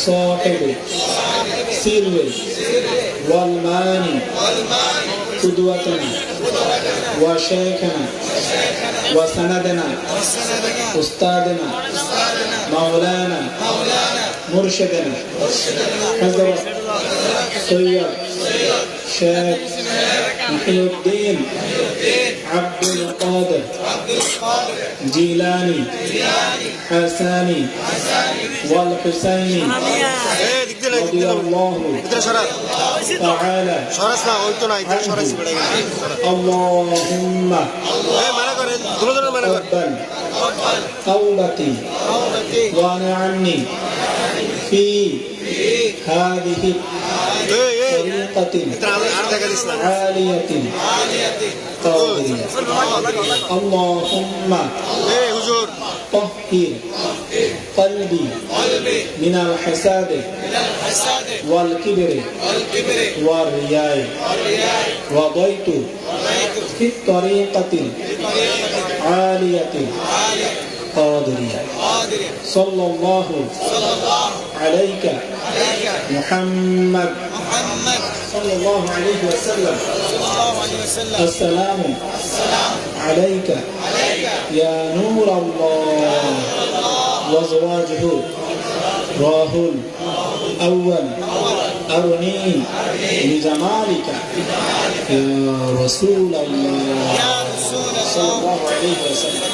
[SPEAKER 4] صاحب سر والماني قدوتنا وشيخنا وسندنا أستاذنا مولانا مرشدنا حضرت سيد شيخ محي الدين عبد القادر جيلاني حساني والحسيني رضي الله تعالى اللهم تقبل توبتي ونعني في هذه طريقة عالية قادرة اللهم طهر قلبي من الحساد والكبر والرياء وضيت في الطريقة عالية قادرة صلى الله عليك محمد صلى الله عليه وسلم السلام عليك يا نور الله وزواجه راه الأول أرني بجمالك يا رسول الله صلى الله عليه وسلم